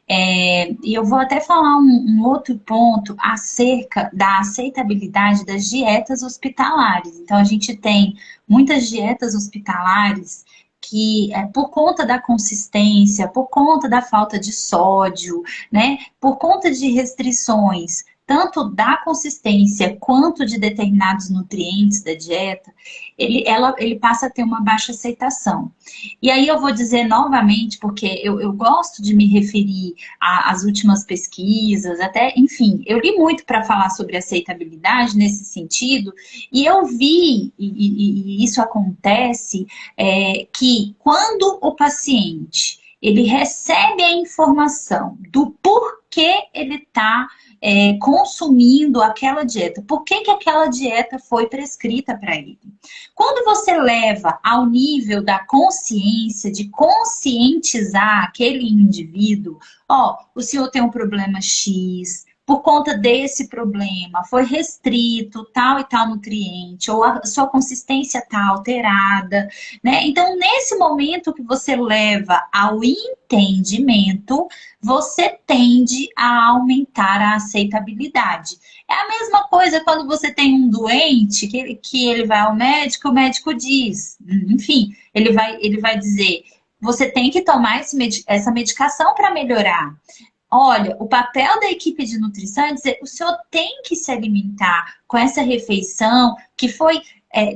e eu vou até falar um outro ponto acerca da aceitabilidade das dietas hospitalares. Então, a gente tem muitas dietas hospitalares que, por conta da consistência, por conta da falta de sódio, né, por conta de restrições, tanto da consistência quanto de determinados nutrientes da dieta, ele passa a ter uma baixa aceitação. E aí eu vou dizer novamente, porque eu gosto de me referir às últimas pesquisas, até, enfim, eu li muito para falar sobre aceitabilidade nesse sentido, e eu vi, e isso acontece, que quando o paciente ele recebe a informação do porquê ele está consumindo aquela dieta, por que aquela dieta foi prescrita para ele. Quando você leva ao nível da consciência, de conscientizar aquele indivíduo, o senhor tem um problema X, por conta desse problema, foi restrito tal e tal nutriente, ou a sua consistência está alterada, né? Então, nesse momento que você leva ao entendimento, você tende a aumentar a aceitabilidade. É a mesma coisa quando você tem um doente que ele vai ao médico, o médico diz, enfim, ele vai dizer, você tem que tomar essa medicação para melhorar. Olha, o papel da equipe de nutrição é dizer, o senhor tem que se alimentar com essa refeição que foi,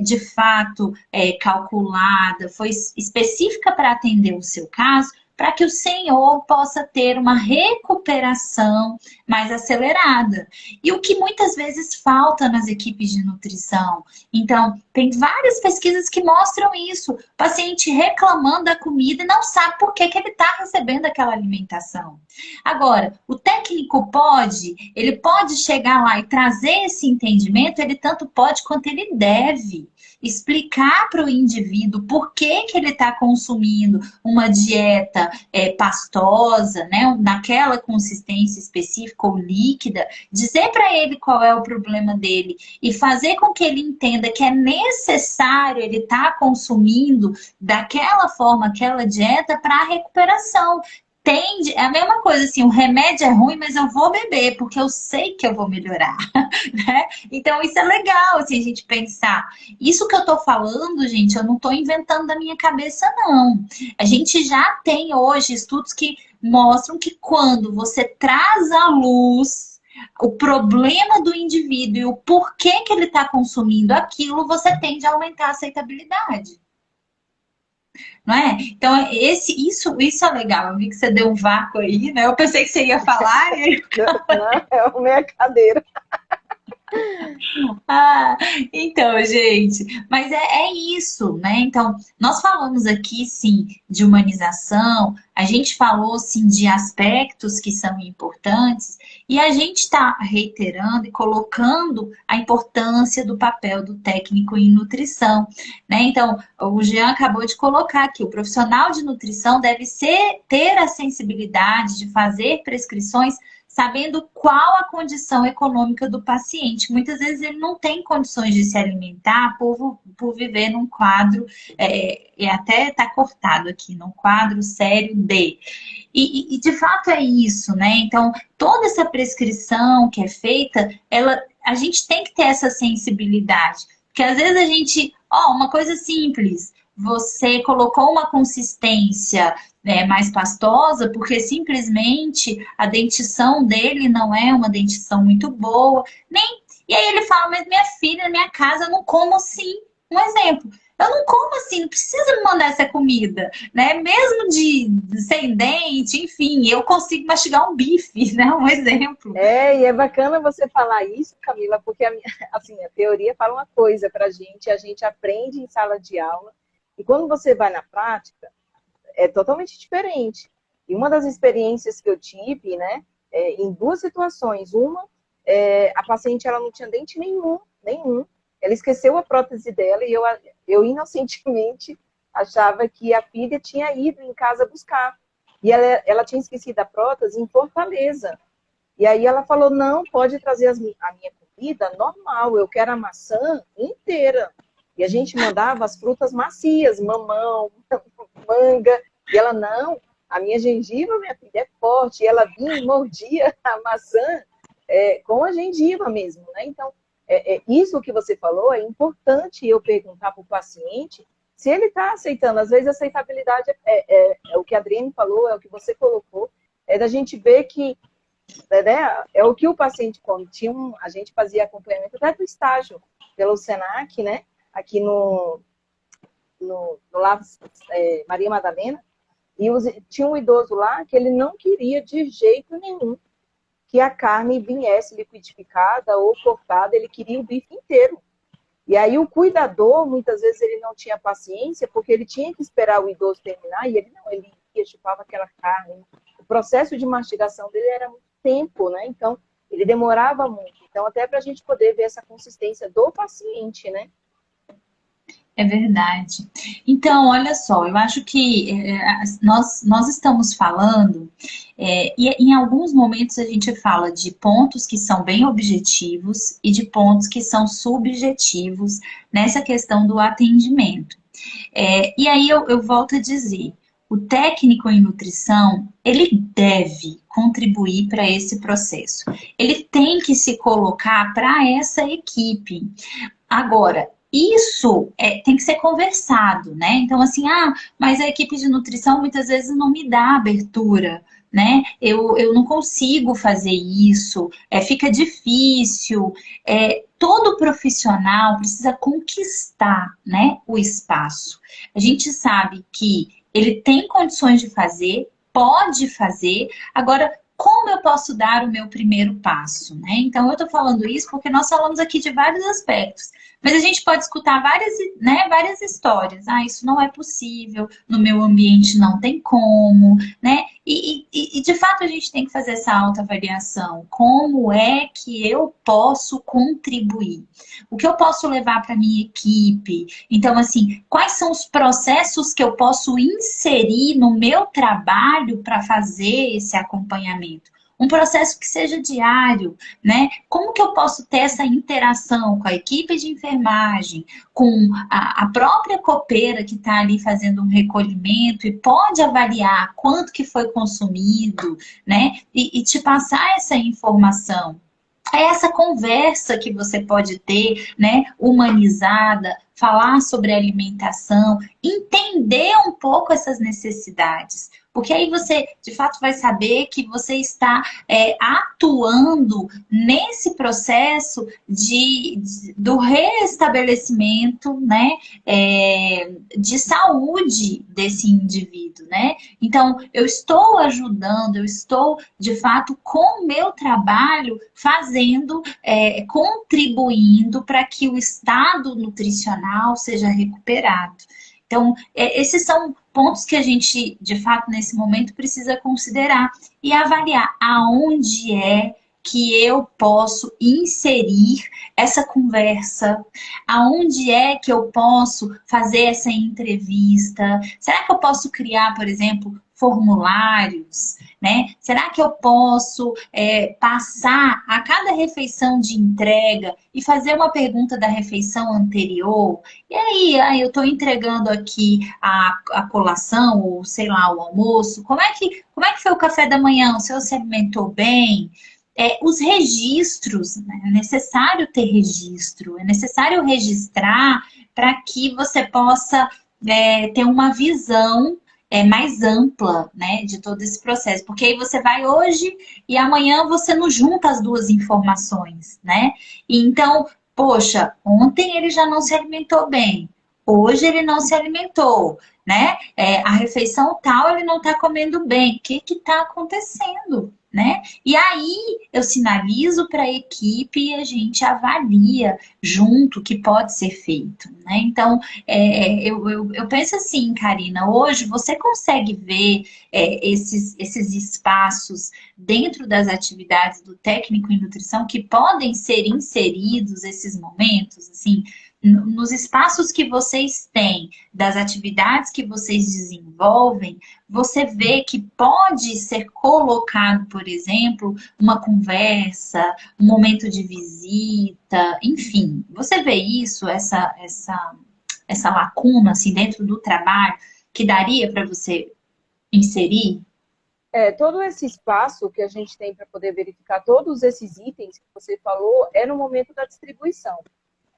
de fato, calculada, foi específica para atender o seu caso, para que o senhor possa ter uma recuperação mais acelerada. E o que muitas vezes falta nas equipes de nutrição. Então, tem várias pesquisas que mostram isso. O paciente reclamando da comida e não sabe por que ele está recebendo aquela alimentação. Agora, o técnico ele pode chegar lá e trazer esse entendimento, ele tanto pode quanto ele deve. Explicar para o indivíduo por que ele está consumindo uma dieta pastosa, né, naquela consistência específica ou líquida, dizer para ele qual é o problema dele e fazer com que ele entenda que é necessário ele estar consumindo daquela forma, aquela dieta para a recuperação. tende, é a mesma coisa assim, o remédio é ruim, mas eu vou beber, porque eu sei que eu vou melhorar, né? Então isso é legal, assim, a gente pensar. Isso que eu tô falando, gente, eu não tô inventando da minha cabeça, não. A gente já tem hoje estudos que mostram que quando você traz à luz o problema do indivíduo e o porquê que ele está consumindo aquilo, você tende a aumentar a aceitabilidade. Não é? Então, isso é legal. Eu vi que você deu um vácuo aí, né? Eu pensei que você ia falar. Não, é a minha cadeira. Ah, então, gente, mas é isso, né? Então, nós falamos aqui, sim, de humanização, a gente falou, sim, de aspectos que são importantes, e a gente está reiterando e colocando a importância do papel do técnico em nutrição, né? Então, o Jean acabou de colocar aqui, o profissional de nutrição deve ter a sensibilidade de fazer prescrições sabendo qual a condição econômica do paciente. Muitas vezes ele não tem condições de se alimentar por viver num quadro, e até está cortado aqui, num quadro sério D. E de fato é isso, né? Então, toda essa prescrição que é feita, a gente tem que ter essa sensibilidade. Porque às vezes a gente, uma coisa simples, você colocou uma consistência mais pastosa, porque simplesmente a dentição dele não é uma dentição muito boa. E aí ele fala, mas minha filha, na minha casa, eu não como assim. Um exemplo. Eu não como assim, não precisa me mandar essa comida, né? Mesmo sem dente, enfim, eu consigo mastigar um bife, né? Um exemplo. E é bacana você falar isso, Camila, porque assim, a teoria fala uma coisa pra gente, a gente aprende em sala de aula, e quando você vai na prática, é totalmente diferente. E uma das experiências que eu tive, né, em duas situações. Uma, a paciente ela não tinha dente nenhum. Ela esqueceu a prótese dela e eu inocentemente achava que a filha tinha ido em casa buscar. E ela tinha esquecido a prótese em Fortaleza. E aí ela falou, não, pode trazer a minha comida normal, eu quero a maçã inteira. E a gente mandava as frutas macias, mamão, manga. E ela, não, a minha gengiva, minha filha, é forte. E ela vinha e mordia a maçã com a gengiva mesmo, né? Então, isso que você falou é importante eu perguntar para o paciente se ele está aceitando. Às vezes a aceitabilidade é o que a Adriane falou, é o que você colocou, é da gente ver que né, é o que o paciente come. A gente fazia acompanhamento até do estágio pelo Senac, né? Aqui no Lar Maria Madalena, e tinha um idoso lá que ele não queria de jeito nenhum que a carne viesse liquidificada ou cortada, ele queria o bife inteiro. E aí o cuidador, muitas vezes, ele não tinha paciência, porque ele tinha que esperar o idoso terminar, e ele não, ele ia, chupava aquela carne. O processo de mastigação dele era muito tempo, né? Então, ele demorava muito. Então, até para a gente poder ver essa consistência do paciente, né? É verdade. Então, olha só, eu acho que nós estamos falando, e em alguns momentos a gente fala de pontos que são bem objetivos e de pontos que são subjetivos nessa questão do atendimento. E aí eu volto a dizer, o técnico em nutrição, ele deve contribuir para esse processo. Ele tem que se colocar para essa equipe. Agora, isso tem que ser conversado, né? Então, assim, mas a equipe de nutrição muitas vezes não me dá abertura, né? Eu não consigo fazer isso, fica difícil. Todo profissional precisa conquistar, né, o espaço. A gente sabe que ele tem condições de fazer, pode fazer, agora como eu posso dar o meu primeiro passo, né? Então, eu tô falando isso porque nós falamos aqui de vários aspectos, mas a gente pode escutar várias histórias. Isso não é possível, no meu ambiente não tem como, né? E de fato a gente tem que fazer essa autoavaliação. Como é que eu posso contribuir? O que eu posso levar para minha equipe? Então, assim, quais são os processos que eu posso inserir no meu trabalho para fazer esse acompanhamento? um processo que seja diário, né? Como que eu posso ter essa interação com a equipe de enfermagem, com a própria copeira que está ali fazendo um recolhimento e pode avaliar quanto que foi consumido, né? E te passar essa informação. É essa conversa que você pode ter, né, humanizada, falar sobre alimentação, entender um pouco essas necessidades. Porque aí você, de fato, vai saber que você está atuando nesse processo do restabelecimento, né, de saúde desse indivíduo, né? Então, eu estou ajudando, eu estou, de fato, com o meu trabalho, fazendo, contribuindo para que o estado nutricional seja recuperado. Então, esses são pontos que a gente, de fato, nesse momento, precisa considerar e avaliar aonde é que eu posso inserir essa conversa, aonde é que eu posso fazer essa entrevista, será que eu posso criar, por exemplo, formulários, né? Será que eu posso passar a cada refeição de entrega e fazer uma pergunta da refeição anterior? E aí, eu estou entregando aqui a colação, ou sei lá, o almoço. Como é que foi o café da manhã? O senhor se alimentou bem? Os registros, né? É necessário ter registro, é necessário registrar para que você possa ter uma visão mais ampla, né, de todo esse processo. Porque aí você vai hoje e amanhã você não junta as duas informações, né? Então, poxa, ontem ele já não se alimentou bem, hoje ele não se alimentou, né? A refeição tal ele não está comendo bem. O que está acontecendo, né? E aí eu sinalizo para a equipe e a gente avalia junto o que pode ser feito, né? Então, eu penso assim, Karina, hoje você consegue ver esses espaços dentro das atividades do técnico em nutrição que podem ser inseridos esses momentos, assim, nos espaços que vocês têm, das atividades que vocês desenvolvem, você vê que pode ser colocado, por exemplo, uma conversa, um momento de visita, enfim. Você vê isso, essa lacuna assim dentro do trabalho que daria para você inserir? Todo esse espaço que a gente tem para poder verificar todos esses itens que você falou é no momento da distribuição,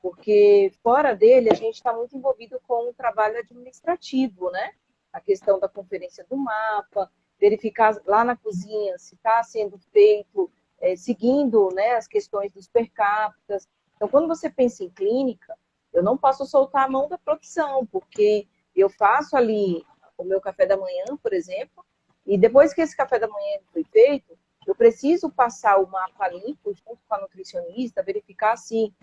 porque fora dele a gente está muito envolvido com o trabalho administrativo, né? A questão da conferência do mapa, verificar lá na cozinha se está sendo feito, seguindo, né, as questões dos per capita. Então, quando você pensa em clínica, eu não posso soltar a mão da produção, porque eu faço ali o meu café da manhã, por exemplo, e depois que esse café da manhã foi feito, eu preciso passar o mapa limpo junto com a nutricionista, verificar se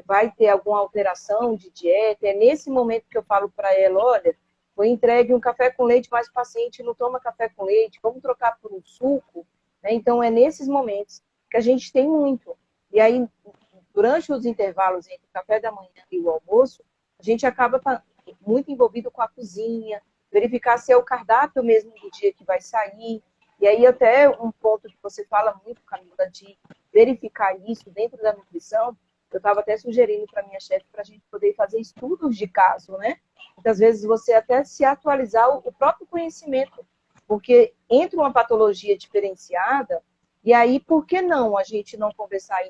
vai ter alguma alteração de dieta. É nesse momento que eu falo para ela, olha, foi entregue um café com leite, mas o paciente não toma café com leite, vamos trocar por um suco. Né? Então, é nesses momentos que a gente tem muito. E aí, durante os intervalos entre o café da manhã e o almoço, a gente acaba muito envolvido com a cozinha, verificar se é o cardápio mesmo do dia que vai sair. E aí até um ponto que você fala muito, Camila, de verificar isso dentro da nutrição, eu estava até sugerindo para minha chefe para a gente poder fazer estudos de caso, né? Muitas vezes você até se atualizar o próprio conhecimento, porque entra uma patologia diferenciada, e aí por que não a gente não conversar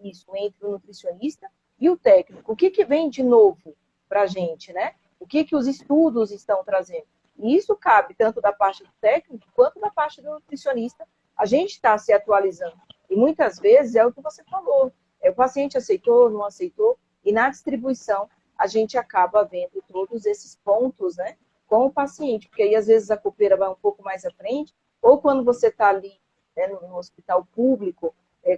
isso entre o nutricionista e o técnico? O que vem de novo para a gente, né? O que os estudos estão trazendo? E isso cabe tanto da parte do técnico quanto da parte do nutricionista. A gente está se atualizando. E muitas vezes é o que você falou. O paciente aceitou, não aceitou. E na distribuição, a gente acaba vendo todos esses pontos, né, com o paciente. Porque aí, às vezes, a copeira vai um pouco mais à frente. Ou quando você está ali, né, no hospital público,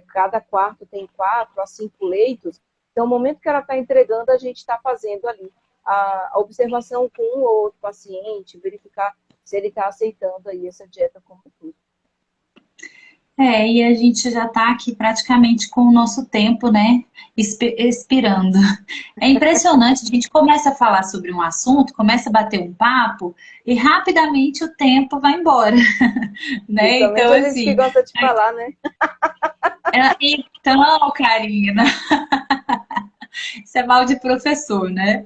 cada quarto tem 4 a 5 leitos. Então, no momento que ela está entregando, a gente está fazendo ali a observação com um ou outro paciente, verificar se ele está aceitando aí essa dieta como tudo. E a gente já está aqui praticamente com o nosso tempo, né, expirando. É impressionante, a gente começa a falar sobre um assunto, começa a bater um papo e rapidamente o tempo vai embora, né? Então, Principalmente a gente que assim, gosta de falar, né? então, Karina, isso é mal de professor, né?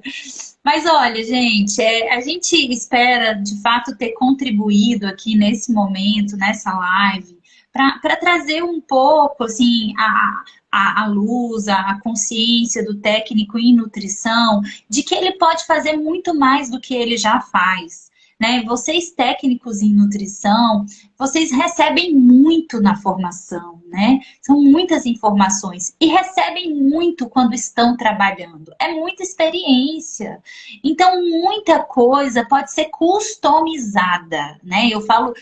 Mas olha, gente, a gente espera de fato ter contribuído aqui nesse momento, nessa live, para trazer um pouco assim a luz, a consciência do técnico em nutrição, de que ele pode fazer muito mais do que ele já faz. Né? Vocês técnicos em nutrição, vocês recebem muito na formação, né? São muitas informações e recebem muito quando estão trabalhando. É muita experiência. Então, muita coisa pode ser customizada, né? Eu falo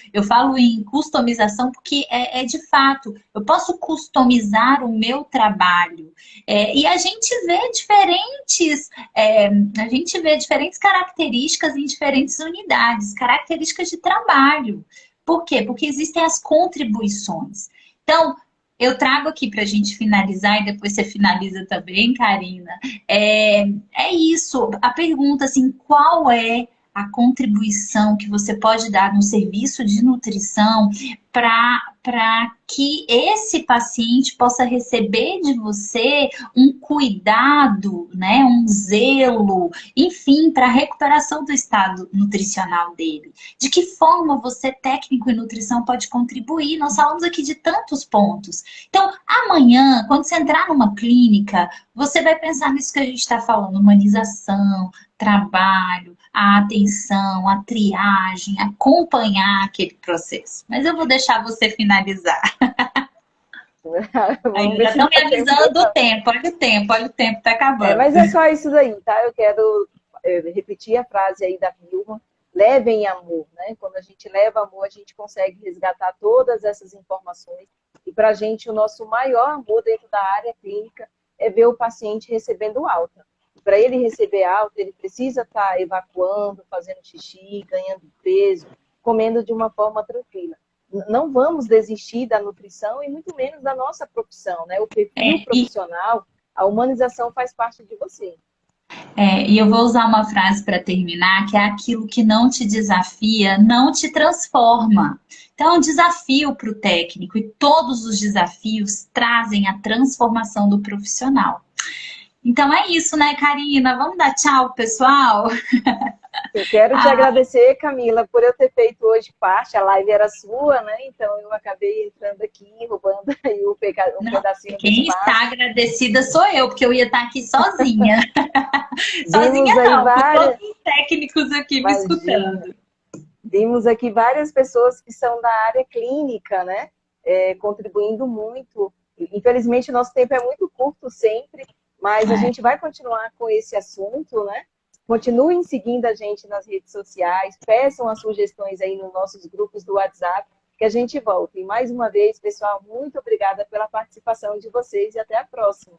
em customização porque é de fato, eu posso customizar o meu trabalho. E a gente vê diferentes características em diferentes unidades, características de trabalho. Por quê? Porque existem as contribuições. Então, eu trago aqui para a gente finalizar e depois você finaliza também, Karina. É isso. A pergunta assim, qual é a contribuição que você pode dar no serviço de nutrição para que esse paciente possa receber de você um cuidado, né, um zelo, enfim, para a recuperação do estado nutricional dele. De que forma você, técnico em nutrição, pode contribuir? Nós falamos aqui de tantos pontos. Então, amanhã, quando você entrar numa clínica, você vai pensar nisso que a gente está falando: humanização, trabalho, a atenção, a triagem, acompanhar aquele processo. Mas eu vou deixar você finalizar. Vamos Aí ver já se estão dá me tempo avisando do não. tempo, olha o tempo, tá acabando. Mas é só isso daí, tá? Eu quero repetir a frase aí da Vilma, levem amor, né? Quando a gente leva amor, a gente consegue resgatar todas essas informações. E para a gente, o nosso maior amor dentro da área clínica é ver o paciente recebendo alta. Para ele receber alta, ele precisa estar evacuando, fazendo xixi, ganhando peso, comendo de uma forma tranquila. Não vamos desistir da nutrição e muito menos da nossa profissão, né? O perfil E profissional, a humanização faz parte de você. E eu vou usar uma frase para terminar, que é: aquilo que não te desafia, não te transforma. Então, é um desafio para o técnico e todos os desafios trazem a transformação do profissional. Então é isso, né, Karina? Vamos dar tchau, pessoal? Eu quero te Ah, agradecer, Camila, por eu ter feito hoje parte, a live era sua, né? Então eu acabei entrando aqui, roubando aí um não, pedacinho do quem está espaço. agradecida sou eu, porque eu ia estar aqui sozinha. Vimos Sozinha aí não, com todos várias, os técnicos aqui me imagina, escutando. vimos aqui várias pessoas que são da área clínica, né? Contribuindo muito. Infelizmente, o nosso tempo é muito curto sempre, mas a gente vai continuar com esse assunto, né? Continuem seguindo a gente nas redes sociais, peçam as sugestões aí nos nossos grupos do WhatsApp, que a gente volta. E mais uma vez, pessoal, muito obrigada pela participação de vocês e até a próxima.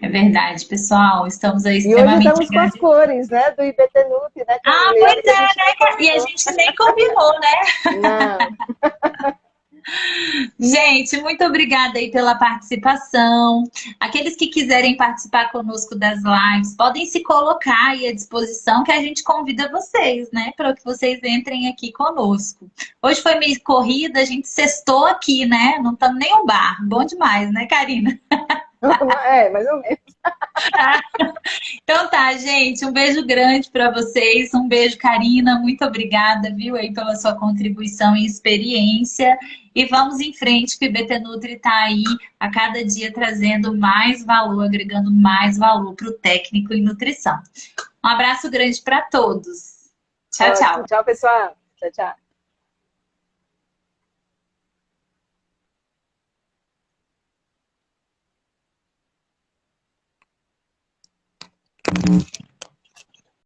É verdade, pessoal. Estamos aí E hoje extremamente estamos com as agradecidos. cores, né, do IBTNUT, né, Ah, Camila? E pois olha que a é, gente nem né? E a combinou. gente nem combinou, né? Não. Gente, muito obrigada aí pela participação. Aqueles que quiserem participar conosco das lives, podem se colocar aí à disposição, que a gente convida vocês, né? Para que vocês entrem aqui conosco. Hoje foi meio corrida, a gente sextou aqui, né? Não estamos nem no bar. Bom demais, né, Karina? Mais ou menos. Então tá, gente, um beijo grande para vocês, um beijo, Karina, muito obrigada, viu, aí pela sua contribuição e experiência. E vamos em frente, que o IBT Nutri está aí a cada dia trazendo mais valor, agregando mais valor para o técnico em nutrição. Um abraço grande para todos. Tchau, Ótimo. tchau. Tchau, pessoal. Tchau, tchau.